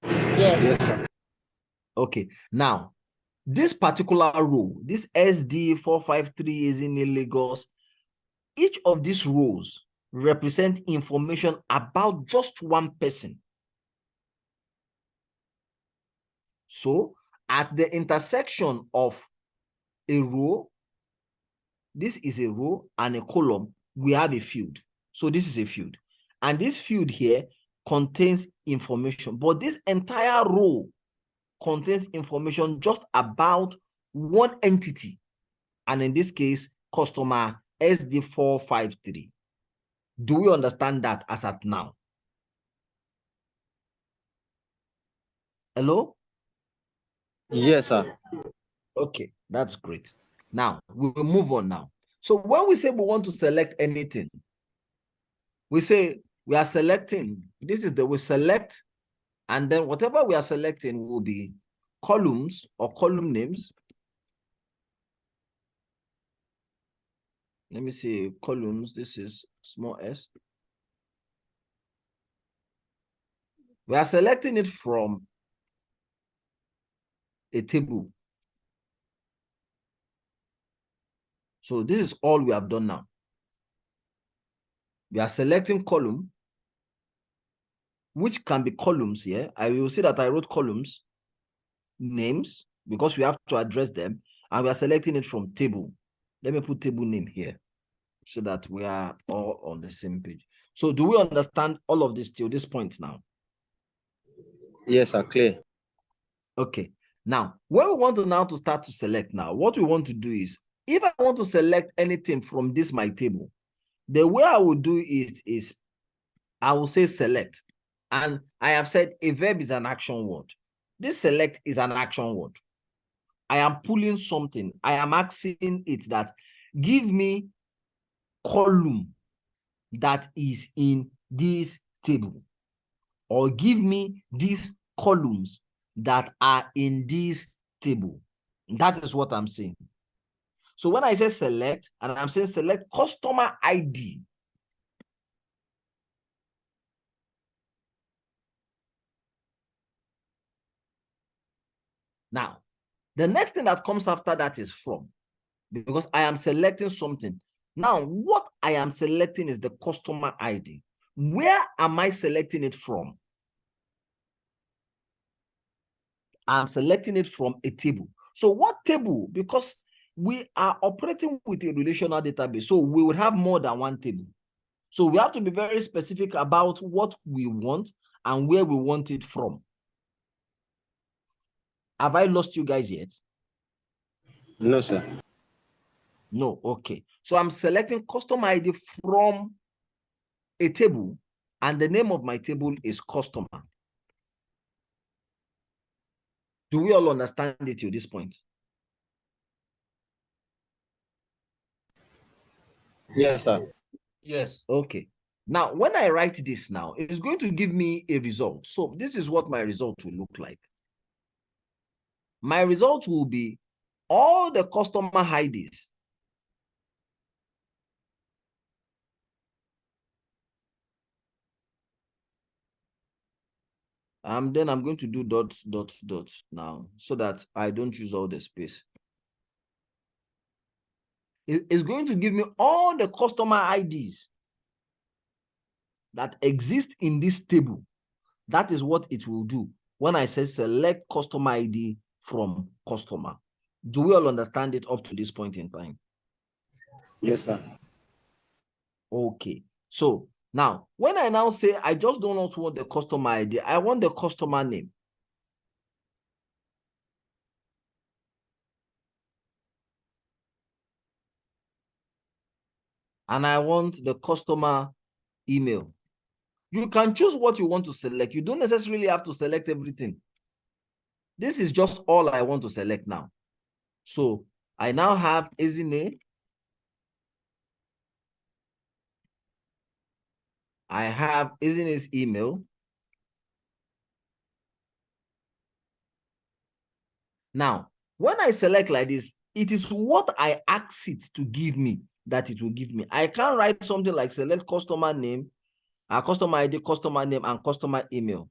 Yes, sir. Okay. Now, this particular row, this SD453 is in Lagos. Each of these rows represent information about just one person. So, at the intersection of a row, this is a row and a column, we have a field. So this is a field. And this field here contains information, but this entire row contains information just about one entity. And in this case, customer SD453. Do we understand that as at now? Hello? Yes, sir. Okay, that's great. Now, we will move on now. So when we say we want to select anything, we say we are selecting. This is the we select, and then whatever we are selecting will be columns or column names. Let me see, columns. This is small s. We are selecting it from a table. So this is all we have done now. We are selecting column, which can be columns here. I will see that I wrote columns, names, because we have to address them, and we are selecting it from table. Let me put table name here so that we are all on the same page. So do we understand all of this till this point now? Yes, sir. Clear. Okay. Now, when we want to now to start to select now, what we want to do is, if I want to select anything from this my table, the way I will do it is I will say select. And I have said a verb is an action word. This select is an action word. I am pulling something. I am asking it that give me column that is in this table, or give me these columns that are in this table. That is what I'm saying. So when I say select, and I'm saying select customer ID, now the next thing that comes after that is from, because I am selecting something. Now, what I am selecting is the customer ID. Where am I selecting it from? I'm selecting it from a table. So what table? Because we are operating with a relational database, so we will have more than one table. So we have to be very specific about what we want and where we want it from. Have I lost you guys yet? No, sir. No, okay. So I'm selecting customer ID from a table, and the name of my table is customer. Do we all understand it to this point? Yes, sir. Yes. Okay. Now, when I write this now, it's going to give me a result. So this is what my result will look like. My result will be all the customer IDs. Then I'm going to do dot now so that I don't use all the space. It's going to give me all the customer IDs that exist in this table. That is what it will do when I say select customer ID from customer. Do we all understand it up to this point in time? Yes, sir. Okay. So now, when I now say I just don't want the customer ID, I want the customer name. And I want the customer email. You can choose what you want to select. You don't necessarily have to select everything. This is just all I want to select now. So I now have Ezine. I have Ezine's email. Now, when I select like this, it is what I ask it to give me that it will give me. I can't write something like select customer name, customer ID, customer name, and customer email.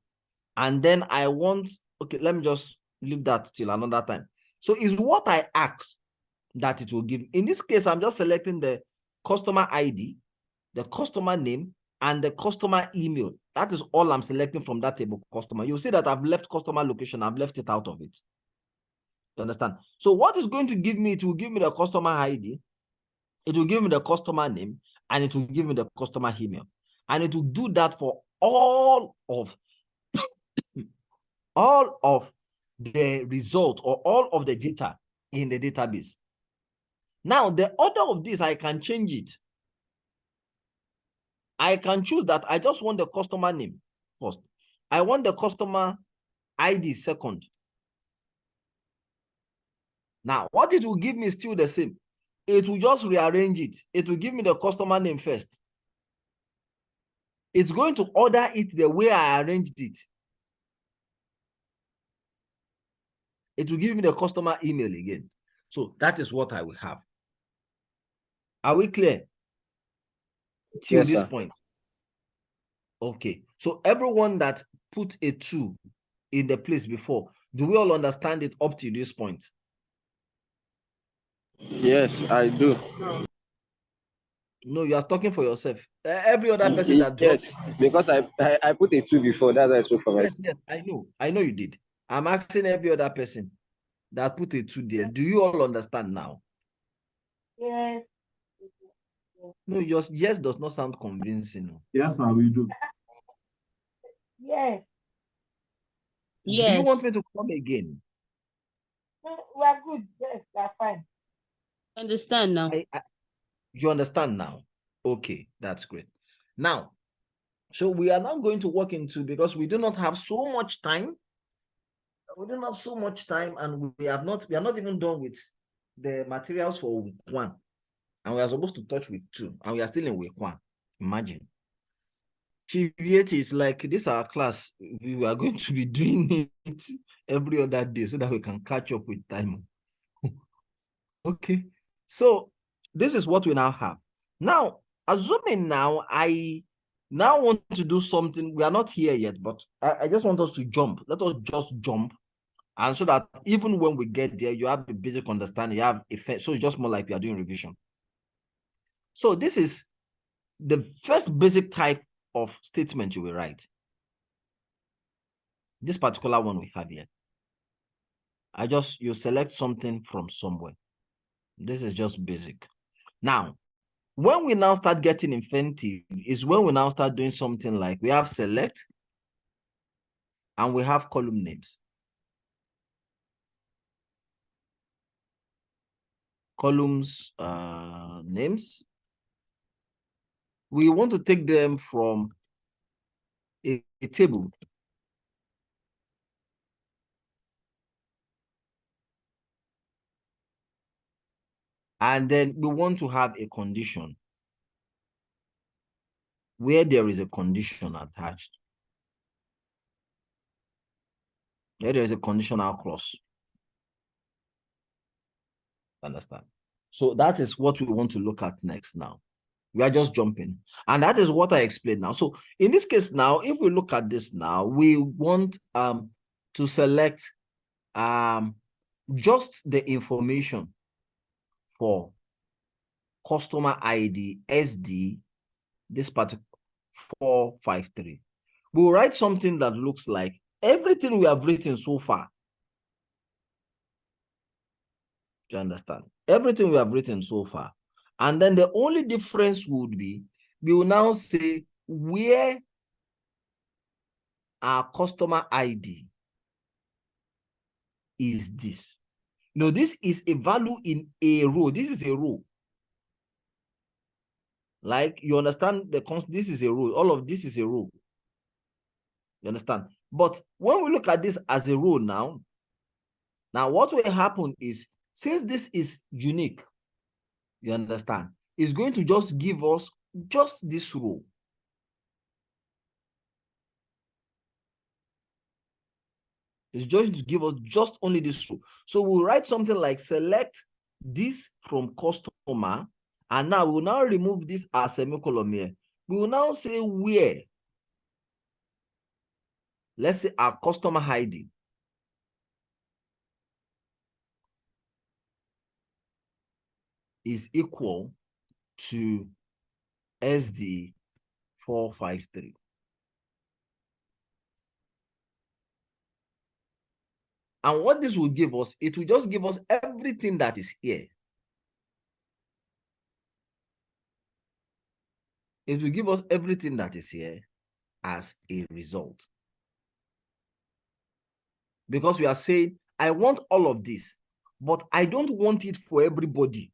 And then I want, okay, let me just leave that till another time. So it's what I ask that it will give. In this case, I'm just selecting the customer ID, the customer name, and the customer email. That is all I'm selecting from that table customer. You'll see that I've left customer location. I've left it out of it. You understand? So what is going to give me? It will give me the customer ID. It will give me the customer name, and it will give me the customer email. And it will do that for all of the result or all of the data in the database. Now, the order of this, I can change it. I can choose that I just want the customer name first. I want the customer ID second. Now, what it will give me is still the same. It will just rearrange it. It will give me the customer name first. It's going to order it the way I arranged it. It will give me the customer email again. So that is what I will have. Are we clear? Till Yes, this sir. point. Okay. So everyone that put a 2 in the place before, do we all understand it up to this point? Yes, I do. No, you are talking for yourself. Every other person that dropped. Yes, because I put a 2 before. That's why I spoke for Yes, myself. yes, I know. I know you did. I'm asking every other person that put a 2 there. Do you all understand now? Yes. No, your yes does not sound convincing. Yes, sir, we do. Yes. Do you Yes. want me to come again? We are good. Yes, we are fine. Understand now. You understand now? Okay, that's great. Now, so we are now going to walk into, because we do not have so much time. We don't have so much time, and we are not even done with the materials for week 1. And we are supposed to touch week 2, and we are still in week 1. Imagine. Chivieti is like this our class. We are going to be doing it every other day so that we can catch up with time. Okay. So this is what we now have. Now, assuming now I now want to do something. We are not here yet, but I just want us to jump. Let us just jump. And so that even when we get there, you have a basic understanding, you have effect. So it's just more like we are doing revision. So this is the first basic type of statement you will write. This particular one we have here. You select something from somewhere. This is just basic. Now, when we now start getting inventive is when we now start doing something like we have select and we have column names. Columns names. We want to take them from a table. And then we want to have a condition where there is a condition attached. Where there is a conditional clause. Understand? So that is what we want to look at next now. We are just jumping. And that is what I explained now. So in this case now, if we look at this now, we want to select just the information for customer ID SD, this particular 453. We'll write something that looks like everything we have written so far. Do you understand? Everything we have written so far. And then the only difference would be, we will now say where our customer ID is this. No, this is a value in a row. This is a row. Like, you understand this is a row. All of this is a row. You understand? But when we look at this as a row now what will happen is, since this is unique, you understand, it's going to just give us just this row. It's going to give us just only this row. So we'll write something like select this from customer, and now we'll now remove this as semicolon here. We will now say where, let's say our customer ID is equal to SD 453. And what this will give us, it will just give us everything that is here. It will give us everything that is here as a result. Because we are saying, I want all of this, but I don't want it for everybody.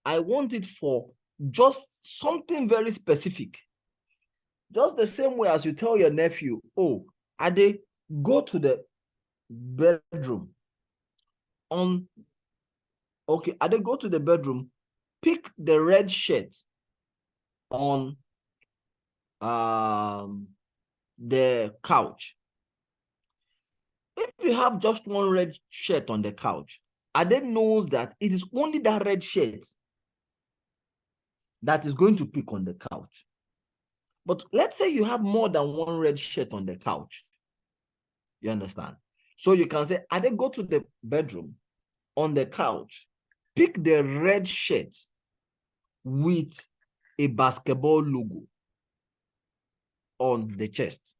I want it for just something very specific. Just the same way as you tell your nephew, oh, Ade, go to the bedroom. On Okay, I then go to the bedroom, pick the red shirt on the couch. If you have just one red shirt on the couch, Ade knows that it is only that red shirt that is going to pick on the couch. But let's say you have more than one red shirt on the couch. You understand? So you can say, Ade, go to the bedroom on the couch, pick the red shirt with a basketball logo on the chest.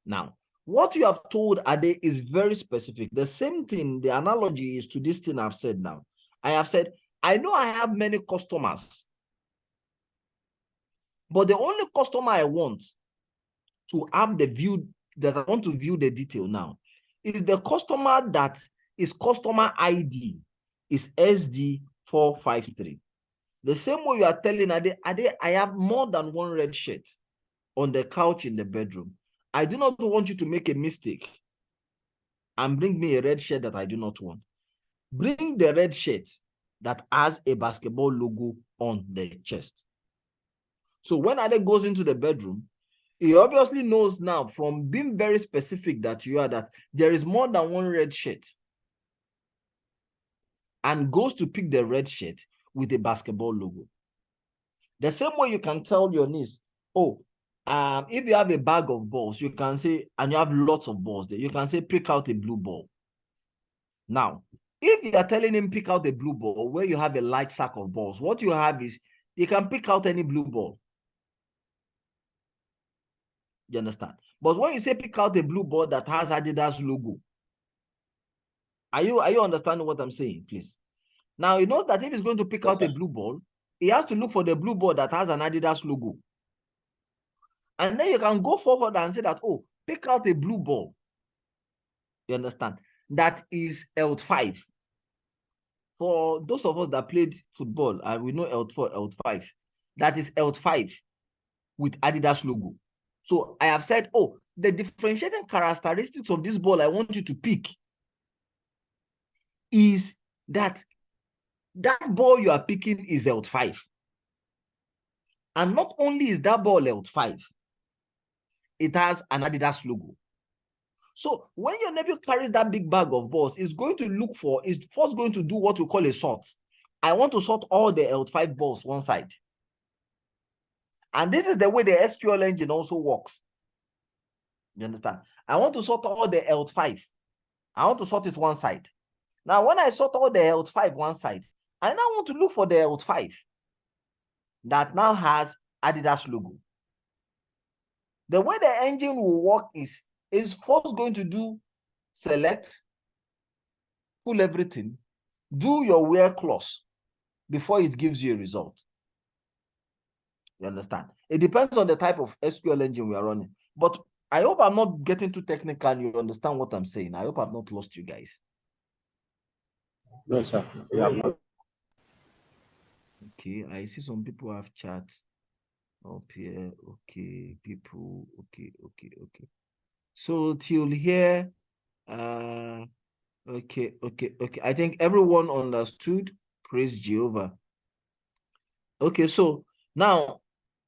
Now, what you have told Ade is very specific. The same thing, the analogy is to this thing I've said now. I have said, I know I have many customers, but the only customer I want to have the view, that I want to view the detail now, is the customer that is customer ID is SD453. The same way you are telling Ade, Ade, I have more than one red shirt on the couch in the bedroom. I do not want you to make a mistake and bring me a red shirt that I do not want. Bring the red shirt that has a basketball logo on the chest. So when Ade goes into the bedroom, he obviously knows now from being very specific that you are that there is more than one red shirt, and goes to pick the red shirt with a basketball logo. The same way you can tell your niece, oh, if you have a bag of balls, you can say, and you have lots of balls there, you can say, pick out a blue ball. Now, if you are telling him pick out a blue ball where you have a light sack of balls, what you have is you can pick out any blue ball. You understand? But when you say pick out a blue ball that has Adidas logo, are you understanding what I'm saying, please? Now, he knows that if he's going to pick out a blue ball, he has to look for the blue ball that has an Adidas logo. And then you can go forward and say that, oh, pick out a blue ball. You understand? That is L5. For those of us that played football, and we know L4, L5. That is L5 with Adidas logo. So I have said, oh, the differentiating characteristics of this ball I want you to pick is that ball you are picking is L5. And not only is that ball L5, it has an Adidas logo. So when your nephew carries that big bag of balls, is first going to do what we call a sort. I want to sort all the L5 balls one side. And this is the way the SQL engine also works. You understand? I want to sort all the L5. I want to sort it one side. Now, when I sort all the L5 one side, I now want to look for the L5 that now has Adidas logo. The way the engine will work is first going to do select, pull everything, do your where clause before it gives you a result. You understand? It depends on the type of SQL engine we are running. But I hope I'm not getting too technical and you understand what I'm saying. I hope I've not lost you guys. No, sir. We have not. Okay, I see some people have chat up here. Okay, people. Okay. So till here, okay. I think everyone understood. Praise Jehovah. Okay, so now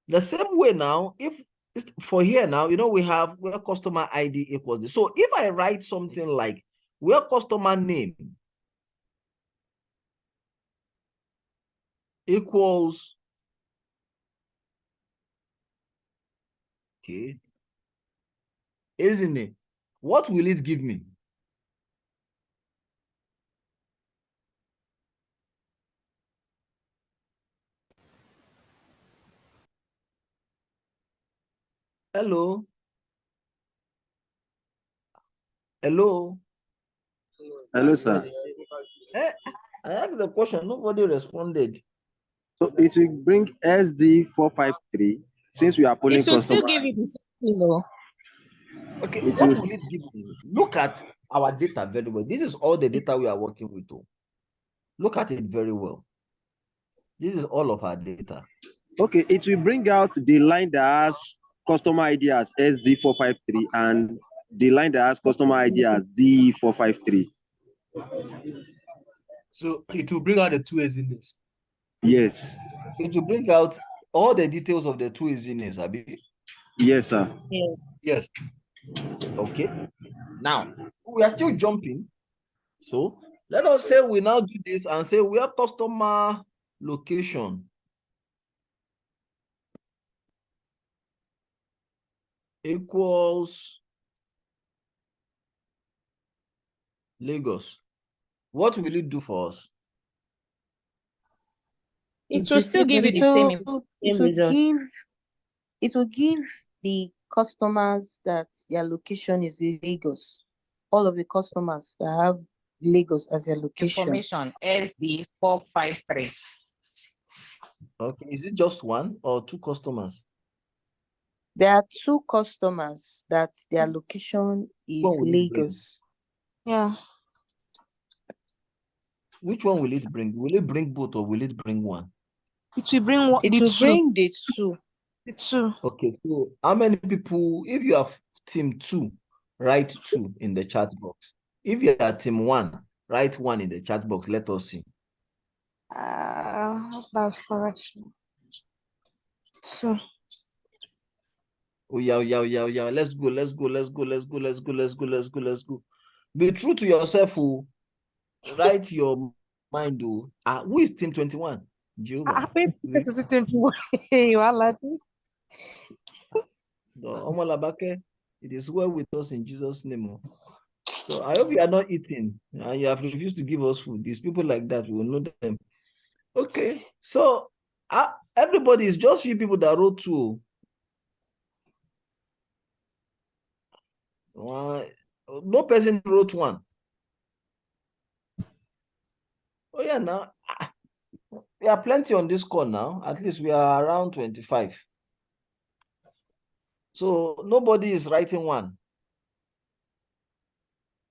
the same way now, if for here now, we have where customer ID equals this. So if I write something like where customer name equals, okay, isn't it? What will it give me? Hello? Hello? Hello, sir. I asked the question, nobody responded. So it will bring SD453 since we are pulling It will still customer. give you the same though. Okay, It what is- will it give me? Look at our data very well. This is all the data we are working with. Look at it very well. This is all of our data. Okay, it will bring out the line that has customer ID as SD453 and the line that has customer ID as D453. So it will bring out the two easiness. Yes. It will bring out all the details of the two easiness, Abi. Yes, sir. Yes. Yes. Okay. Now we are still jumping. So let us say we now do this and say where customer location equals Lagos. What will it do for us? It will still give you the same result. It will give the customers that their location is Lagos. All of the customers that have Lagos as their location. Information SD453. Okay, is it just one or two customers? There are two customers that their location is One will it bring? Lagos. Yeah. Which one will it bring? Will it bring both or will it bring one? It will bring one, It will bring the two. the two. Okay, so how many people, if you have team 2, write 2 in the chat box. If you are team 1, write 1 in the chat box. Let us see. That's correct. Two. Oh, yeah. Let's go. Be true to yourself. Oh. Write your mind. Oh. Who is team 21? Jehovah. Wait, this is 21. You are lucky. It is well with us in Jesus' name. Oh. So I hope you are not eating and you have refused to give us food. These people like that, we will know them. Okay, so everybody is just few people that wrote 2. No person wrote 1. Oh yeah, now we are plenty on this call now. At least we are around 25. So nobody is writing 1.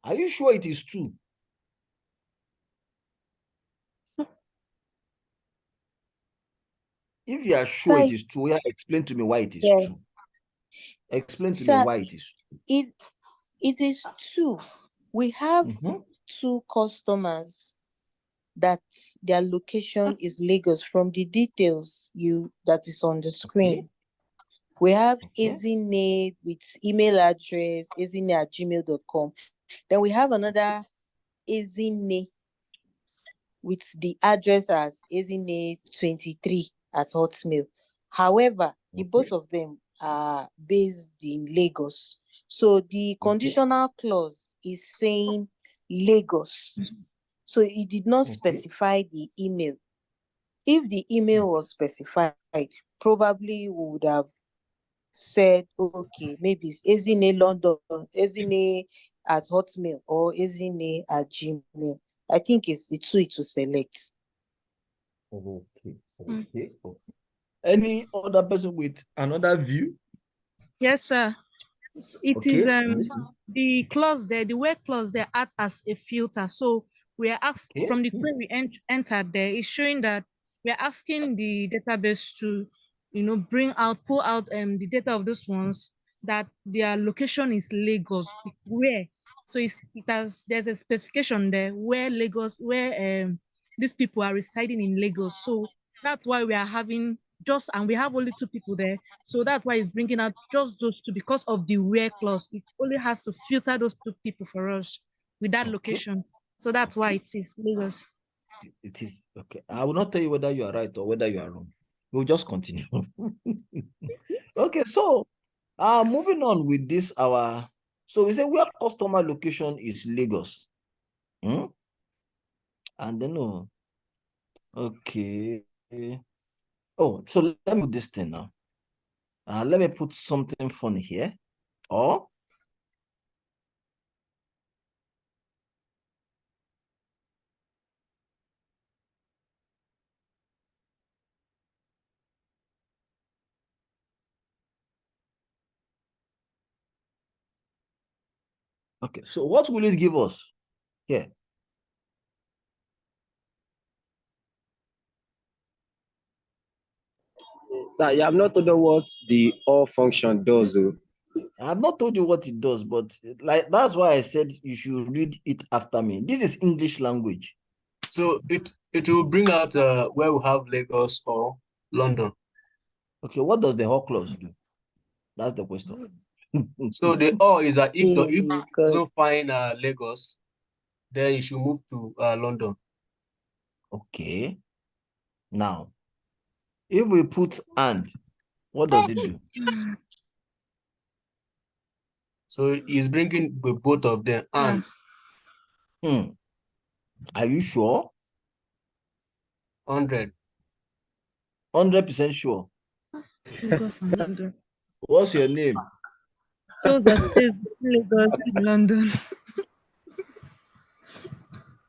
Are you sure it is 2? If you are sure it is 2, explain to me why it is 2. Explain to me why it is 2. It is 2. We have 2 customers that their location is Lagos from the details that is on the screen. Okay. We have Ezine with email address, ezine@gmail.com. Then we have another Ezine with the address as ezine23@hotmail. However, the both of them are based in Lagos. So the conditional clause is saying Lagos. So it did not specify the email. If the email was specified, probably we would have said, okay, maybe it's Ezine London, Ezine@hotmail or Ezine@gmail. I think it's the 2 to select. Okay. Any other person with another view? Yes, sir. So it is the clause there, the word clause there act as a filter. So we are asked from the query we entered there, it's showing that we are asking the database to, pull out the data of those ones that their location is Lagos. Where? So there's a specification there where these people are residing in Lagos. So that's why we are having and we have only 2 people there. So that's why it's bringing out just those 2 because of the where clause. It only has to filter those 2 people for us with that location. So that's why it is Lagos. It is. Okay. I will not tell you whether you are right or whether you are wrong. We'll just continue. Okay. So, moving on with this, so we say where customer location is Lagos. And then, okay. Oh, so let me do this thing now. Let me put something funny here. Okay, so what will it give us here? Sir, you have not told us what the or function does, though. I have not told you what it does, but that's why I said you should read it after me. This is English language. So it will bring out where we have Lagos or London. Okay, what does the whole clause do? That's the question. So the or is that if Hey, it God. doesn't find Lagos, then you should move to London. Okay. Now, if we put and, what does it do? So he's bringing both of them and Are you sure? 100. 100% sure. Lagos and London. What's your name? So the state between Lagos and London.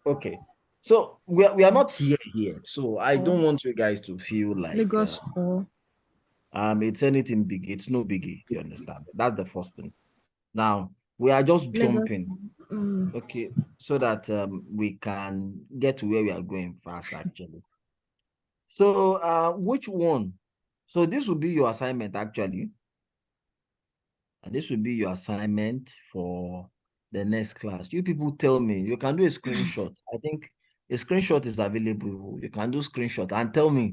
Okay. So we are not here yet. So I don't want you guys to feel like Lagos or it's anything big. It's no biggie. You understand? That's the first thing. Now we are just Lagos. jumping. Okay, so that we can get to where we are going fast actually. So which one? So this will be your assignment actually. And this will be your assignment for the next class. You people tell me, you can do a screenshot. I think a screenshot is available. You can do screenshot and tell me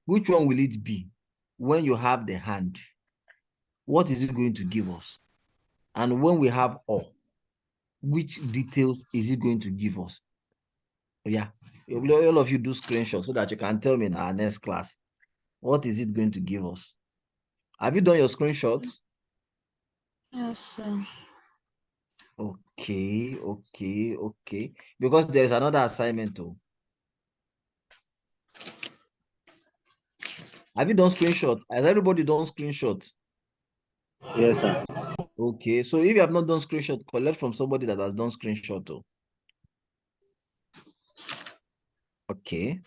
which one will it be when you have the hand? What is it going to give us? And when we have all, which details is it going to give us? Yeah, all of you do screenshots so that you can tell me in our next class, what is it going to give us? Have you done your screenshots? yes, sir. Okay. Because there is another assignment too. Have you done screenshot? Has everybody done screenshot? Yes, sir. Okay, so if you have not done screenshot, collect from somebody that has done screenshot too. Okay.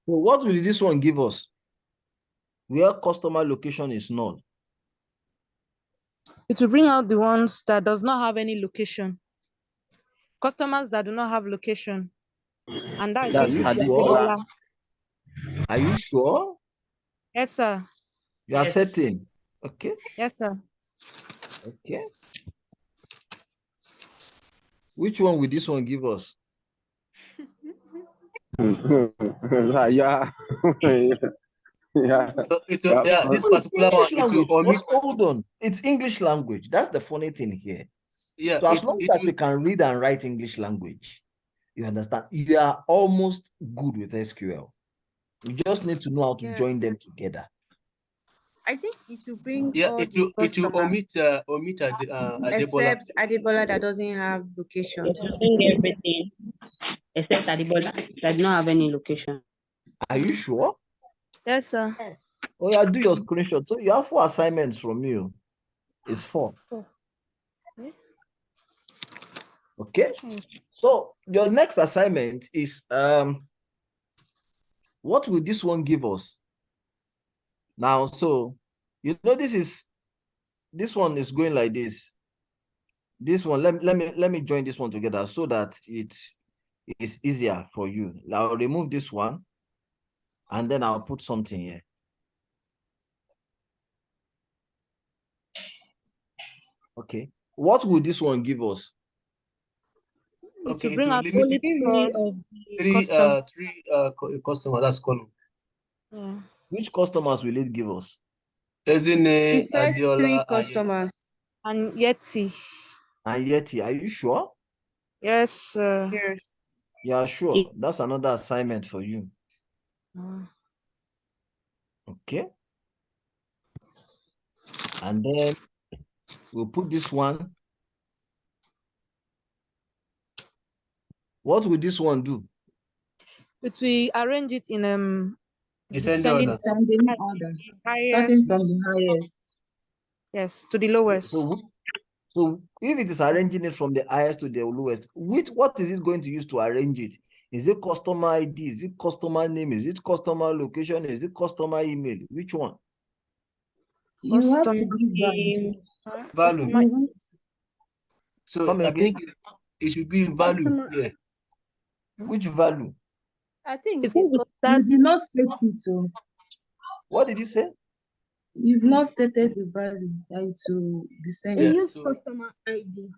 So what will this one give us? Where customer location is null. It will bring out the ones that does not have any location. Customers that do not have location. And that is That's going to be sure? Adebola. Are you sure? Yes, sir. You are Yes. certain? Okay. Yes, sir. Okay. Which one will this one give us? Yeah. Yeah. This particular one, English it language. will omit. Hold on. It's English language. That's the funny thing here. Yeah, So as long as you can read and write English language, you understand, you are almost good with SQL. You just need to know how to join them together. I think it will bring yeah, all it the will customers, omit Adebola. except Adebola that doesn't have location. It will bring everything except Adibola that do not have any location. Are you sure? Yes, sir. Oh, yeah, do your screenshot. So you have 4 assignments from you. It's 4. Okay. So your next assignment is what will this one give us? Now, so you know this one is going like this. This one, let me join this one together so that it is easier for you. I'll remove this one and then I'll put something here. Okay. What will this one give us? Okay, To it bring will out limit only it three to of the customers. three customer. That's column. Yeah. Which customers will it give us? The Ezine, first three Adiola, and Yeti. customers. And Yeti. And Yeti, are you sure? Yes, sir. Yes. Yeah, sure. That's another assignment for you. Okay. And then we'll put this one. What will this one do? It will arrange it in Descending order. Descending order. Starting highest, from the highest. yes, to the lowest. So if it is arranging it from the highest to the lowest, what is it going to use to arrange it? Is it customer ID? Is it customer name? Is it customer location? Is it customer email? Which one? You have to Customer give value. name, Value. customer So Come I again? think it should be value. Customer. Yeah. Which value? I think It's going to You start. did not state it. Oh. What did you say? You've not stated the value that it will descend. They Yes. use So customer ID.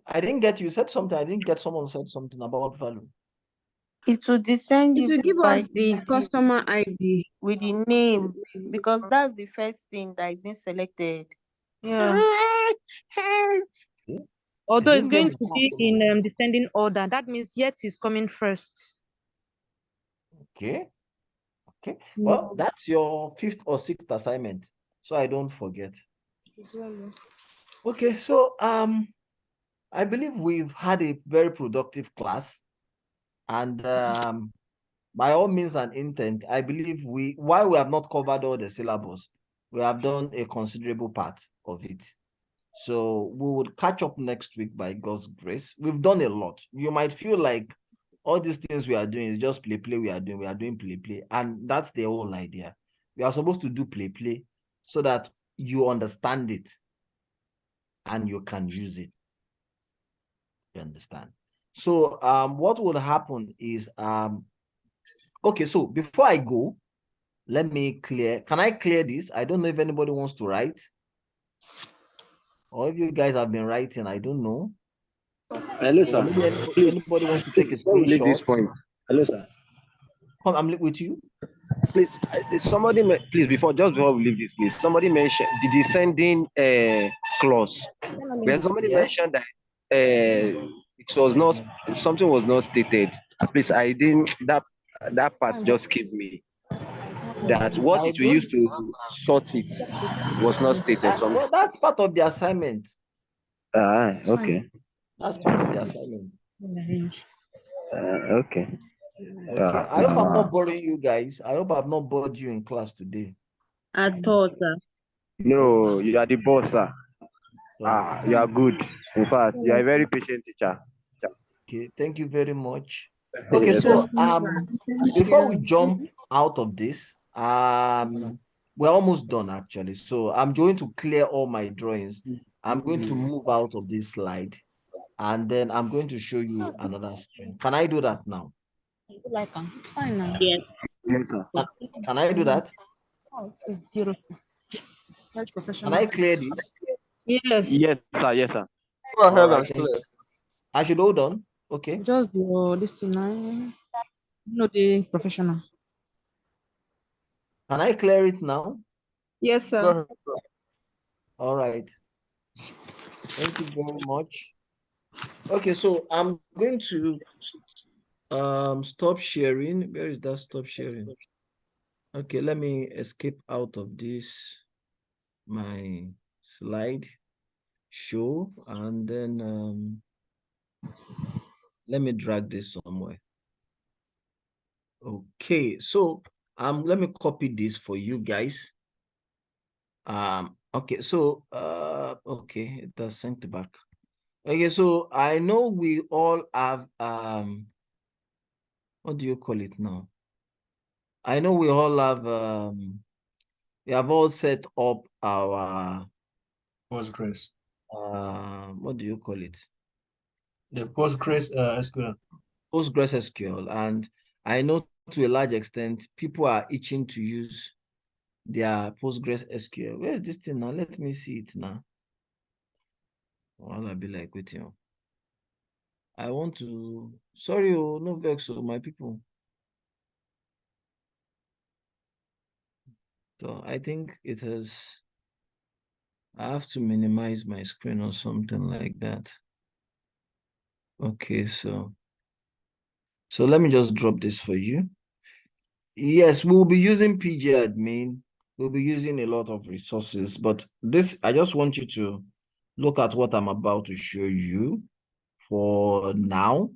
I didn't get you said something. I didn't get someone said something about value. It will descend It will you give by us the customer ID. with the name, because that's the first thing that is being selected. Yeah. Okay. Although it's Isn't there going the to be in descending order. That means yet is coming first. Okay. Okay. Well, that's your 5th or 6th assignment, so I don't forget. As well. Okay, so I believe we've had a very productive class, and by all means and intent, I believe while we have not covered all the syllabus, we have done a considerable part of it. So we will catch up next week by God's grace. We've done a lot. You might feel like all these things we are doing is just play. We are doing play. And that's the whole idea. We are supposed to do play so that you understand it and you can use it. You understand? So what will happen is okay, so before I go, let me can I clear this? I don't know if anybody wants to write, or if you guys have been writing, I don't know. Hello, sir. Maybe anybody wants to take a Before we leave this screenshot. point. Hello, sir. Come, I'm with you. Please, please, before we leave this place, somebody mentioned the descending clause. When somebody mentioned that it was not, something was not stated. Please, I didn't, that part just gave me that what it will use to sort it was not stated. Well, that's part of the assignment. Okay. That's part of the assignment. Okay. Okay. I hope I'm not boring you guys. I hope I've not bored you in class today. I thought, sir. No, you are the boss, sir. You are good. In fact, you are a very patient teacher. Okay, thank you very much. Okay, so before we jump out of this, we're almost done actually. So I'm going to clear all my drawings. I'm going to move out of this slide, and then I'm going to show you another screen. Can I do that now? It's fine now. Yes. Yes, sir. Can I do that? Oh, it's beautiful. Very Can professional. I clear this? Yes. Yes, sir. Yes, sir. Go ahead All and right. clear. I should hold on. Okay. Just the this thing now. No, the professional. Can I clear it now? Yes, Go sir. ahead. All right. Thank you very much. Okay, so I'm going to stop sharing. Where is that stop sharing? Okay, let me escape out of this my slide show, and then let me drag this somewhere. Okay, so let me copy this for you guys. Okay, so okay, it has sent back. Okay, so I know we all have what do you call it now? I know we all have we have all set up our Postgres. what do you call it? The Postgres SQL. Postgres SQL, and I know to a large extent people are itching to use their Postgres SQL. Where is this thing now? Let me see it now. I'll be like with you. I want to, sorry, oh, no vex, oh, my people. So I think it has, I have to minimize my screen or something like that. Okay, so let me just drop this for you. Yes, we'll be using PG admin. We'll be using a lot of resources, but this, I just want you to look at what I'm about to show you for now.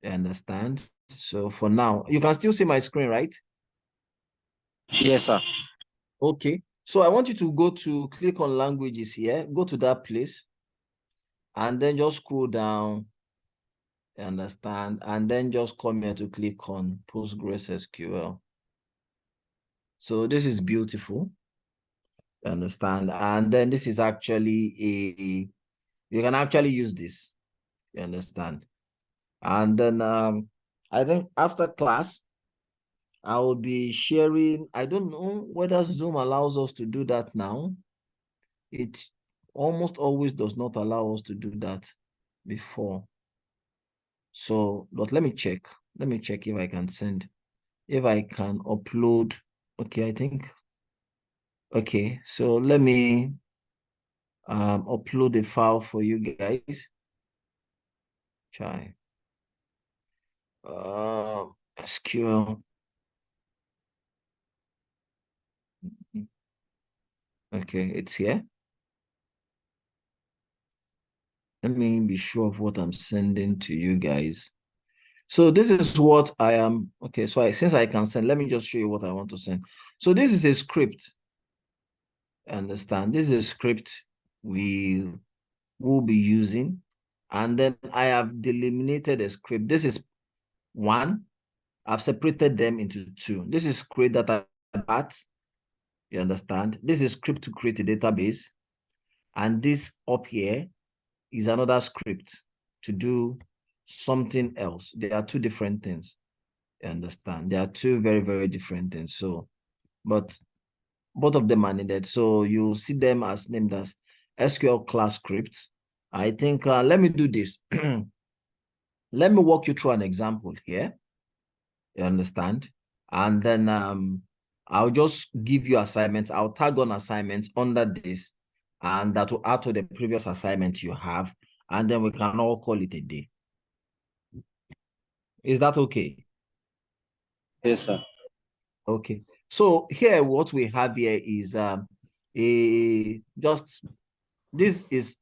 You understand? So for now, you can still see my screen, right? Yes, sir. Okay. So I want you to click on languages here, go to that place, and then just scroll down, you understand? And then just come here to click on Postgres SQL. So this is beautiful, you understand? And then this is actually you can actually use this, you understand? And then I think after class, I will be sharing, I don't know whether Zoom allows us to do that now. almost always does not allow us to do that before. So, but let me check. Let me check if I can send, if I can upload. Okay, I think. Okay, so let me upload a file for you guys. Try. SQL. Okay, it's here. Let me be sure of what I'm sending to you guys. So this is what I am. Okay, so since I can send, let me just show you what I want to send. So this is a script. Understand? This is a script we will be using. And then I have delimited a script. This is one. I've separated them into two. This is create data part. You understand? This is script to create a database. And this up here is another script to do something else. There are two different things. You understand? There are two very, very different things. So, but both of them are needed. So you see them as named as SQL class scripts. I think, let me do this. Let me walk you through an example here. You understand? And then I'll just give you assignments. I'll tag on assignments under this, and that will add to the previous assignment you have. And then we can all call it a day. Is that okay? Yes, sir. Okay. So here, what we have here is this is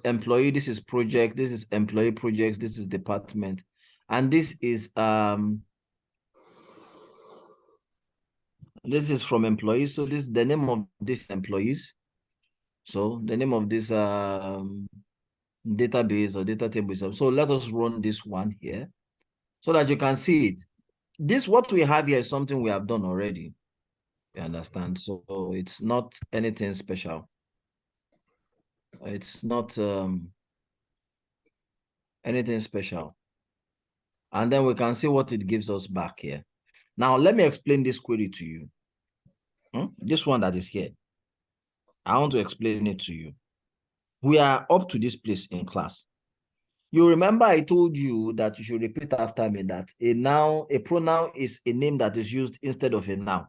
employee, this is project, this is employee projects, this is department, and this is from employees. So this is the name of this employees. So the name of this database or data table is. So let us run this one here so that you can see it. This, what we have here, is something we have done already. You understand? So it's not anything special. It's not anything special. And then we can see what it gives us back here. Now, let me explain this query to you. This one that is here. I want to explain it to you. We are up to this place in class. You remember I told you that you should repeat after me that a pronoun is a name that is used instead of a noun.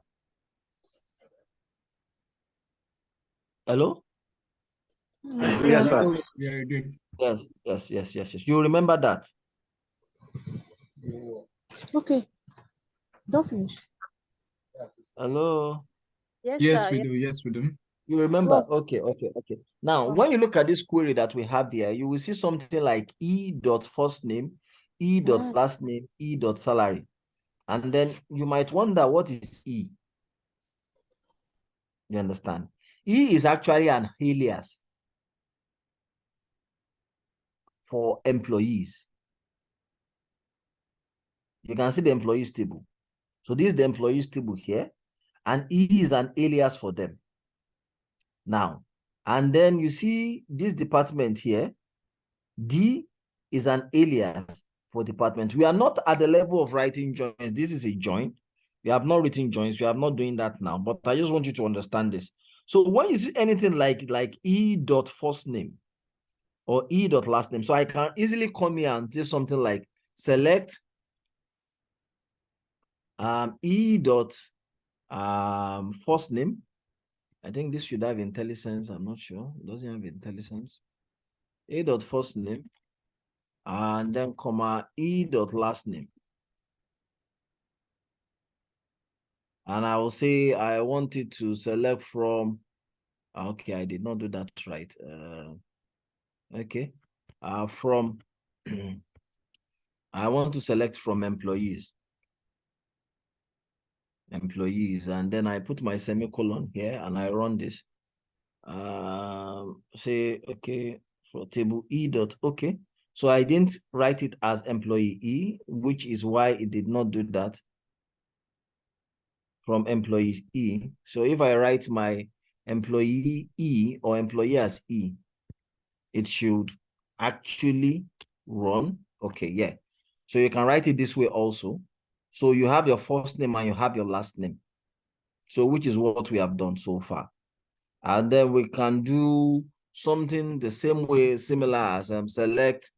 Hello? Yes, sir. Yeah, you did. Yes. You remember that? Okay. Don't finish. Hello? Yes, we do. Yes, we do. You remember? Go. Okay. Now, when you look at this query that we have here, you will see something like E dot first name, E dot last name, E dot salary. And then you might wonder, what is E? You understand? E is actually an alias for employees. You can see the employees table. So this is the employees table here, and E is an alias for them. Now, and then you see this department here, D is an alias for department. We are not at the level of writing joins. This is a join. We have not written joins. We are not doing that now, but I just want you to understand this. So when you see anything like E dot first name or E dot last name, so I can easily come here and do something like select E dot first name. I think this should have IntelliSense. I'm not sure. It doesn't have IntelliSense. E dot first name, and then comma E dot last name. And I will say I wanted to select from, okay, I did not do that right. Okay, from, I want to select from employees. And then I put my semicolon here and I run this. Say, okay, for table E dot, okay. So I didn't write it as employee E, which is why it did not do that from employee E. So if I write my employee E or employee as E, it should actually run. Okay, yeah. So you can write it this way also. So you have your first name and you have your last name. So which is what we have done so far. And then we can do something the same way, similar as select,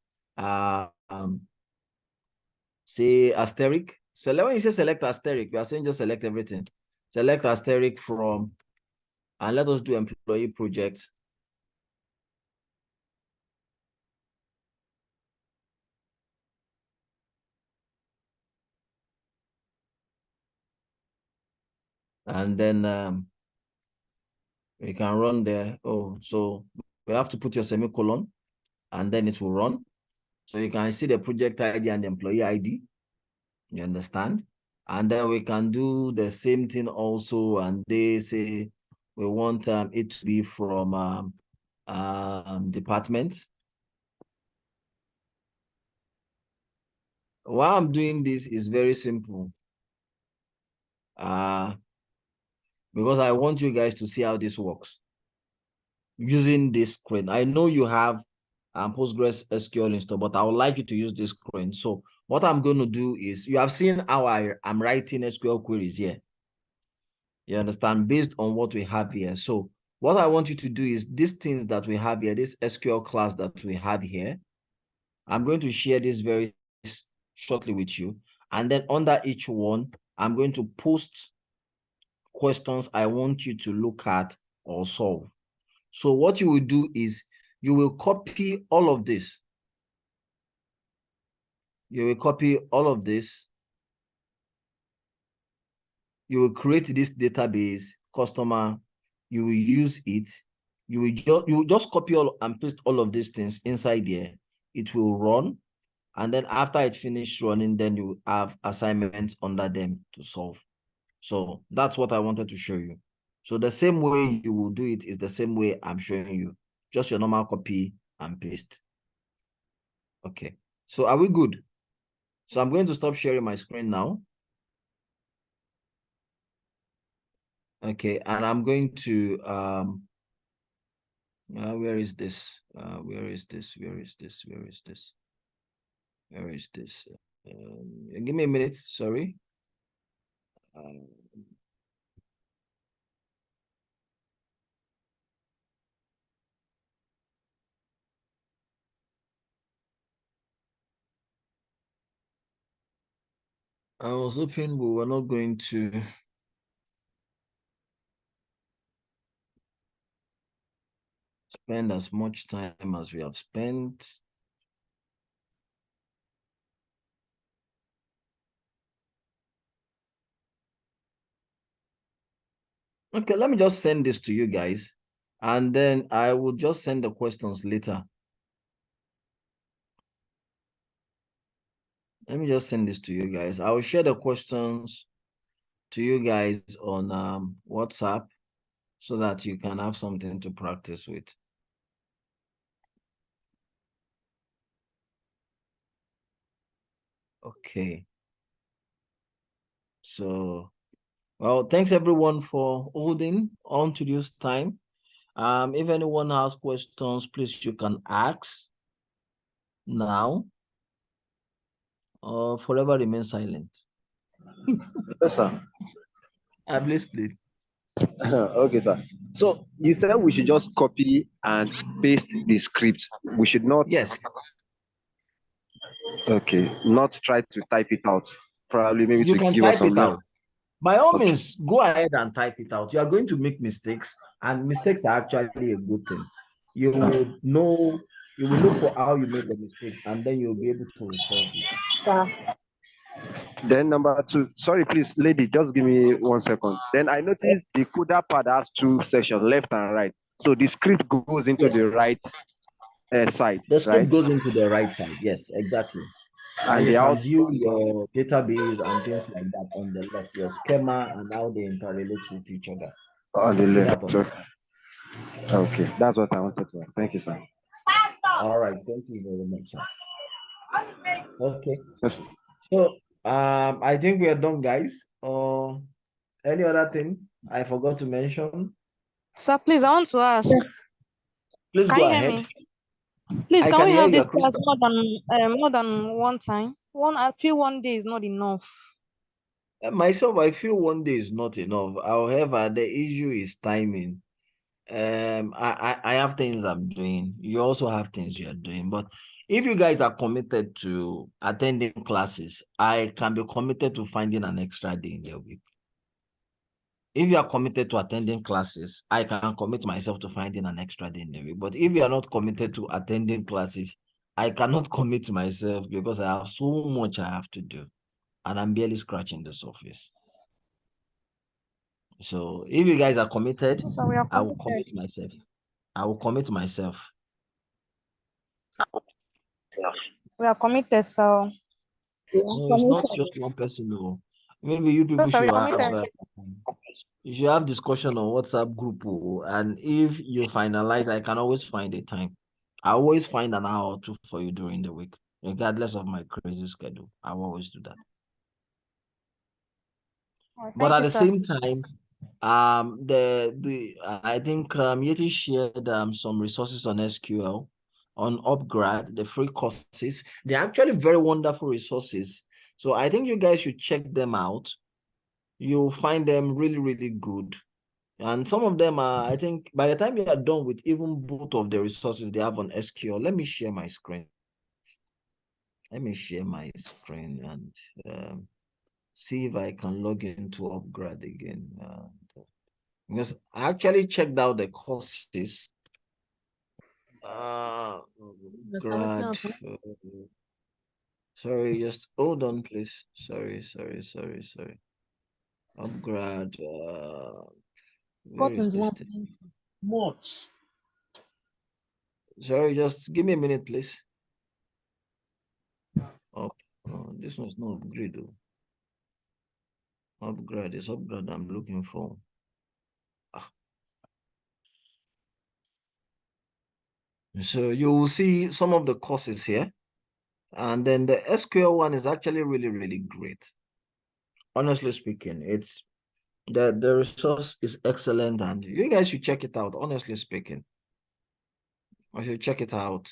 say asterisk. Select, when you say select asterisk, we are saying just select everything. Select asterisk from, and let us do employee project. And then we can run there. Oh, so we have to put your semicolon and then it will run. So you can see the project ID and the employee ID. You understand? And then we can do the same thing also. And they say we want it to be from department. Why I'm doing this is very simple. Because I want you guys to see how this works using this screen. I know you have Postgres SQL installed, but I would like you to use this screen. So what I'm going to do is, you have seen how I'm writing SQL queries here. You understand? Based on what we have here. So what I want you to do is, these things that we have here, this SQL class that we have here, I'm going to share this very shortly with you. And then under each one, I'm going to post questions I want you to look at or solve. So what you will do is, you will copy all of this. You will copy all of this. You will create this database, customer. You will use it. You will just copy all and paste all of these things inside there. It will run. And then after it finishes running, then you have assignments under them to solve. So that's what I wanted to show you. So the same way you will do it is the same way I'm showing you. Just your normal copy and paste. Okay. So are we good? So I'm going to stop sharing my screen now. Okay, and I'm going to where is this? Where is this? Where is this? Where is this? Where is this? Give me a minute, sorry. I was hoping we were not going to spend as much time as we have spent. Okay, let me just send this to you guys, and then I will just send the questions later. Let me just send this to you guys. I will share the questions to you guys on WhatsApp so that you can have something to practice with. Okay. So, well, thanks everyone for holding on to this time. If anyone has questions, please, you can ask now or forever remain silent. Yes, sir. I'm listening. Okay, sir. So you said we should just copy and paste the script. We should not. Yes. Okay, not try to type it out. Probably maybe You to can give us type some it out. By all Okay. means, go ahead and type it out. You are going to make mistakes, and mistakes are actually a good thing. You will know, you will look for how you made the mistakes, and then you'll be able to resolve it. Then number two, sorry, please, lady, just give me 1 second. Then I noticed the CUDA pad has two sections, left and right. So the script goes into the right side, The script right? goes into the right side. Yes, exactly. And you can view your database and things like that on the left, your schema and how they interrelate with each other. On the See left. that on the Okay, that's what I wanted to ask. Thank you, sir. All right, thank you very much, sir. Okay. Yes. So I think we are done, guys. Any other thing I forgot to mention? Sir, please, I want to ask. Please Can go you hear ahead. me? Please, I can can we hear have you, this class Crystal. more than one time? I feel one day is not enough. Myself, I feel one day is not enough. However, the issue is timing. I have things I'm doing. You also have things you're doing. But if you guys are committed to attending classes, I can be committed to finding an extra day in the week. If you are committed to attending classes, I can commit myself to finding an extra day in the week. But if you are not committed to attending classes, I cannot commit myself because I have so much I have to do. And I'm barely scratching the surface. So if you guys are committed, I will commit myself. I will commit myself. We are committed, so No, it's not just one person. No, maybe you people should have discussion on WhatsApp group. And if you finalize, I can always find a time. I always find an hour or two for you during the week, regardless of my crazy schedule. I will always do that. But at the same time, I think Yeti shared some resources on SQL, on Upgrad, the free courses. They're actually very wonderful resources. So I think you guys should check them out. You'll find them really, really good. And some of them are, I think, by the time you are done with even both of the resources they have on SQL, let me share my screen. Let me share my screen and see if I can log into Upgrad again. Because I actually checked out the courses. Grad. Sorry, just hold on, please. Sorry. Upgrad. Where is this thing? What? Sorry, just give me a minute, please. Oh, no, this one's not upgrade though. Upgrade is upgrade I'm looking for. So you will see some of the courses here. And then the SQL one is actually really, really great. Honestly speaking, it's the resource is excellent and you guys should check it out, honestly speaking. I should check it out.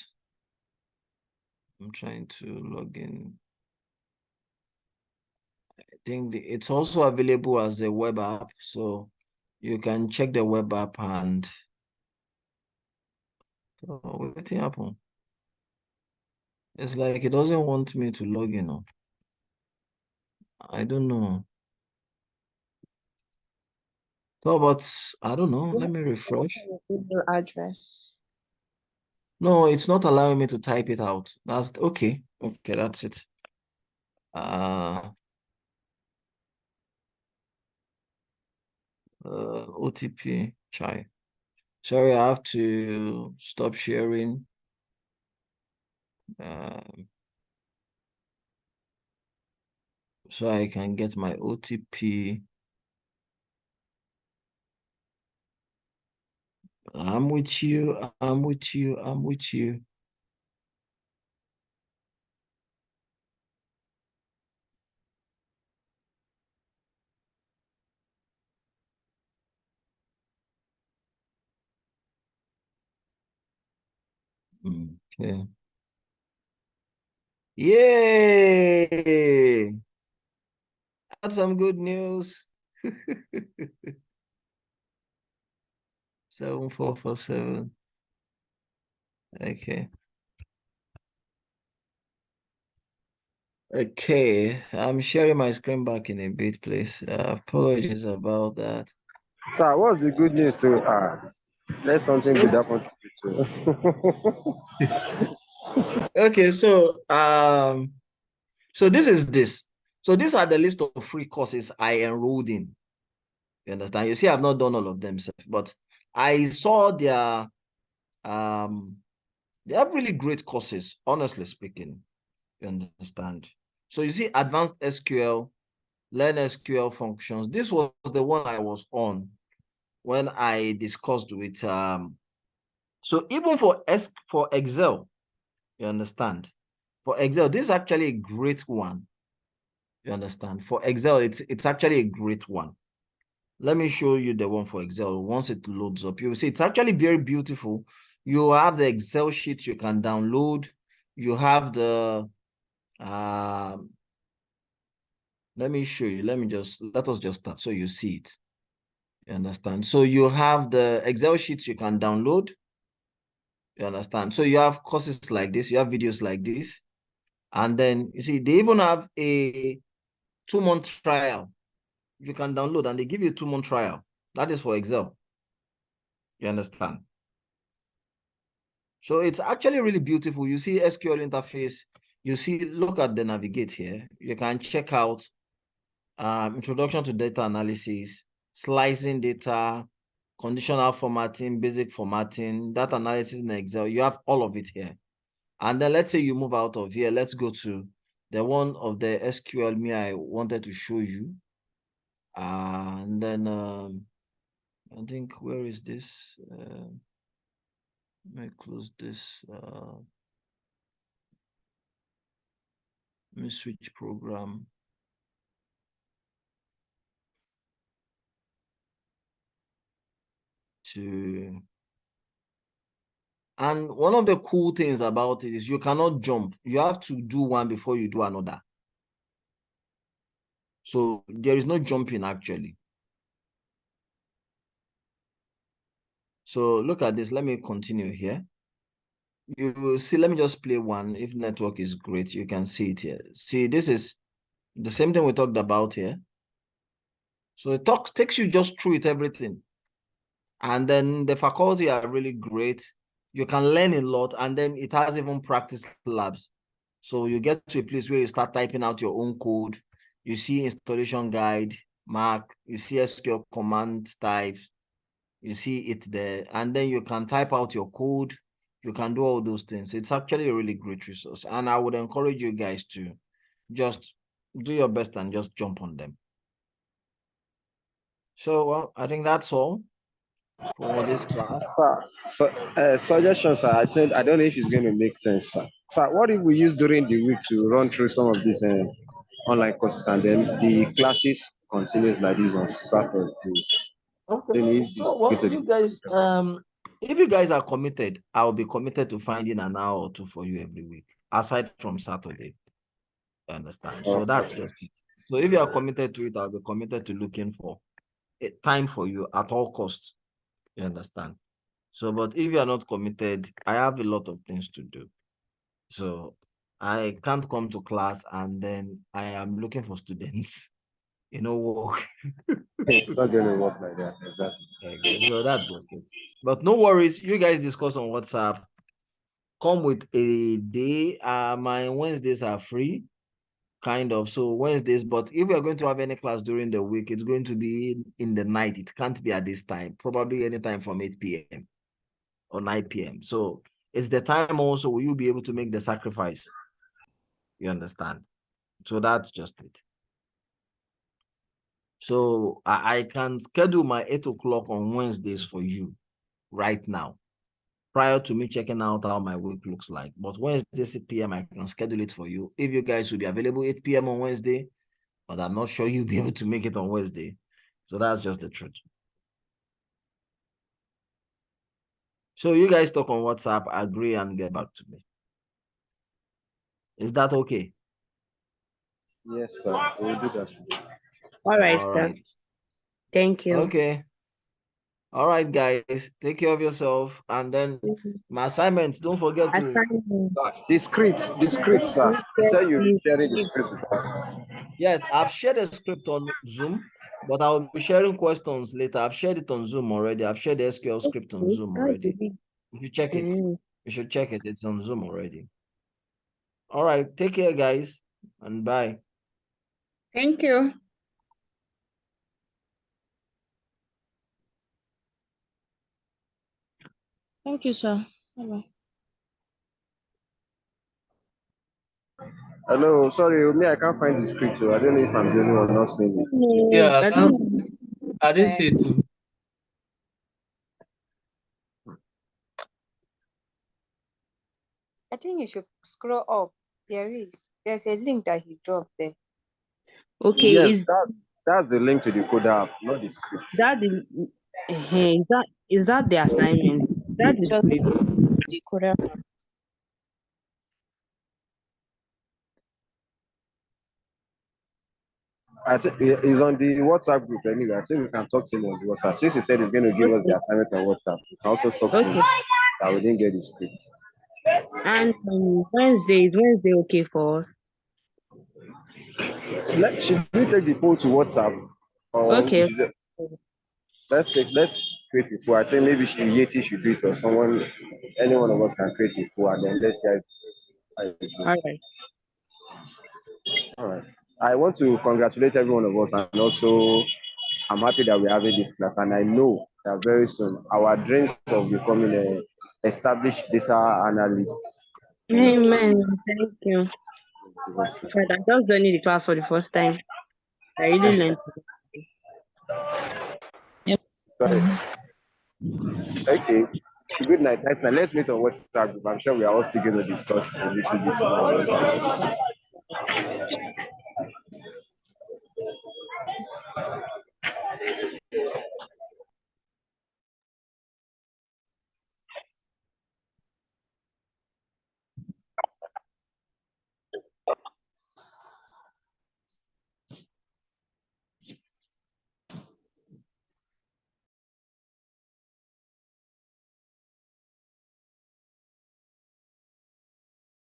I'm trying to log in. I think it's also available as a web app, so you can check the web app and what happened? It's like it doesn't want me to log in. I don't know. So, but I don't know. Let me refresh. Email address. No, it's not allowing me to type it out. That's okay. Okay, that's it. OTP chai. Sorry, I have to stop sharing. So I can get my OTP. I'm with you. I'm with you. I'm with you. Okay. Yay! That's some good news. 7447. Okay. Okay, I'm sharing my screen back in a bit, please. Apologies about that. Sir, what's the good news? So, let something good happen to you. Okay, so so this is this. So these are the list of free courses I enrolled in. You understand? You see, I've not done all of them, but I saw they have really great courses, honestly speaking. You understand? So you see, advanced SQL, learn SQL functions. This was the one I was on when I discussed with so even for Excel, you understand? For Excel, this is actually a great one. You understand? For Excel, it's actually a great one. Let me show you the one for Excel. Once it loads up, you will see it's actually very beautiful. You have the Excel sheet you can download. You have the let me show you. Let us just start so you see it. You understand? So you have the Excel sheets you can download. You understand? So you have courses like this, you have videos like this. And then you see, they even have a 2-month trial you can download, and they give you a 2-month trial. That is for Excel. You understand? So it's actually really beautiful. You see SQL interface. You see, look at the navigate here. You can check out introduction to data analysis, slicing data, conditional formatting, basic formatting, data analysis in Excel. You have all of it here. And then let's say you move out of here. Let's go to the one of the SQL me I wanted to show you. And then I think, where is this? Let me close this. Let me switch program. And one of the cool things about it is you cannot jump. You have to do one before you do another. So there is no jumping actually. So look at this. Let me continue here. You will see, let me just play one. If network is great, you can see it here. See, this is the same thing we talked about here. So it takes you just through it, everything. And then the faculty are really great. You can learn a lot, and then it has even practice labs. So you get to a place where you start typing out your own code. You see installation guide, Mac, you see SQL command types, you see it there, and then you can type out your code. You can do all those things. It's actually a really great resource, and I would encourage you guys to just do your best and just jump on them. So, well, I think that's all for this class. Suggestion, sir. I don't know if it's going to make sense, sir. Sir, what if we use during the week to run through some of these online courses, and then the classes continues like this on Saturdays? Okay. Oh, well, you guys, if you guys are committed, I'll be committed to finding an hour or two for you every week, aside from Saturday. You understand? So that's just it. So if you are committed to it, I'll be committed to looking for a time for you at all costs. You understand? So, but if you are not committed, I have a lot of things to do. So I can't come to class and then I am looking for students, work. It's not going to work like that. Exactly. Okay, so that's just it. But no worries, you guys discuss on WhatsApp. Come with a day. My Wednesdays are free, kind of. So Wednesdays, but if we are going to have any class during the week, it's going to be in the night. It can't be at this time, probably anytime from 8 p.m. or 9 p.m. So it's the time also will you be able to make the sacrifice. You understand? So that's just it. So I can schedule my 8 o'clock on Wednesdays for you right now, prior to me checking out how my week looks like. But Wednesday 6 p.m. I can schedule it for you. If you guys will be available 8 p.m. on Wednesday, but I'm not sure you'll be able to make it on Wednesday. So that's just the truth. So you guys talk on WhatsApp, agree, and get back to me. Is that okay? Yes, sir. We'll do that. All right, All sir. right. Thank you. Okay. All right, guys. Take care of yourself. And then my assignments, don't forget to... The script, sir. So you'll be sharing the script with us. Yes, I've shared a script on Zoom, but I'll be sharing questions later. I've shared it on Zoom already. I've shared the SQL script on Zoom already. If you check it, you should check it. It's on Zoom already. All right. Take care, guys, and bye. Thank you. Thank you, sir. Bye-bye. Hello, sorry, me, I can't find the script. So I don't know if I'm the only one not seeing it. Yeah, I didn't see it too. I think you should scroll up. There's a link that he dropped there. Okay, yes, that's the link to the code app, not the script. Is that the assignment? That is the code app. I think he's on the WhatsApp group anyway. I think we can talk to him on the WhatsApp. Since he said he's going to give us the assignment on WhatsApp, we can also talk to him. That we didn't get the script. And Wednesday, is Wednesday okay for us? Should we take the poll to WhatsApp? Or Okay. Let's create the poll. I think maybe Yeti should do it, or someone, any one of us can create the poll, and then let's see how it goes. All right. All right. I want to congratulate every one of us, and also I'm happy that we're having this class, and I know that very soon our dreams of becoming an established data analyst. Amen. Thank you. I just don't need the class for the first time. I really learned. Sorry. Okay. Good night. Nice night. Let's meet on WhatsApp group. I'm sure we are all still going to discuss a little bit more.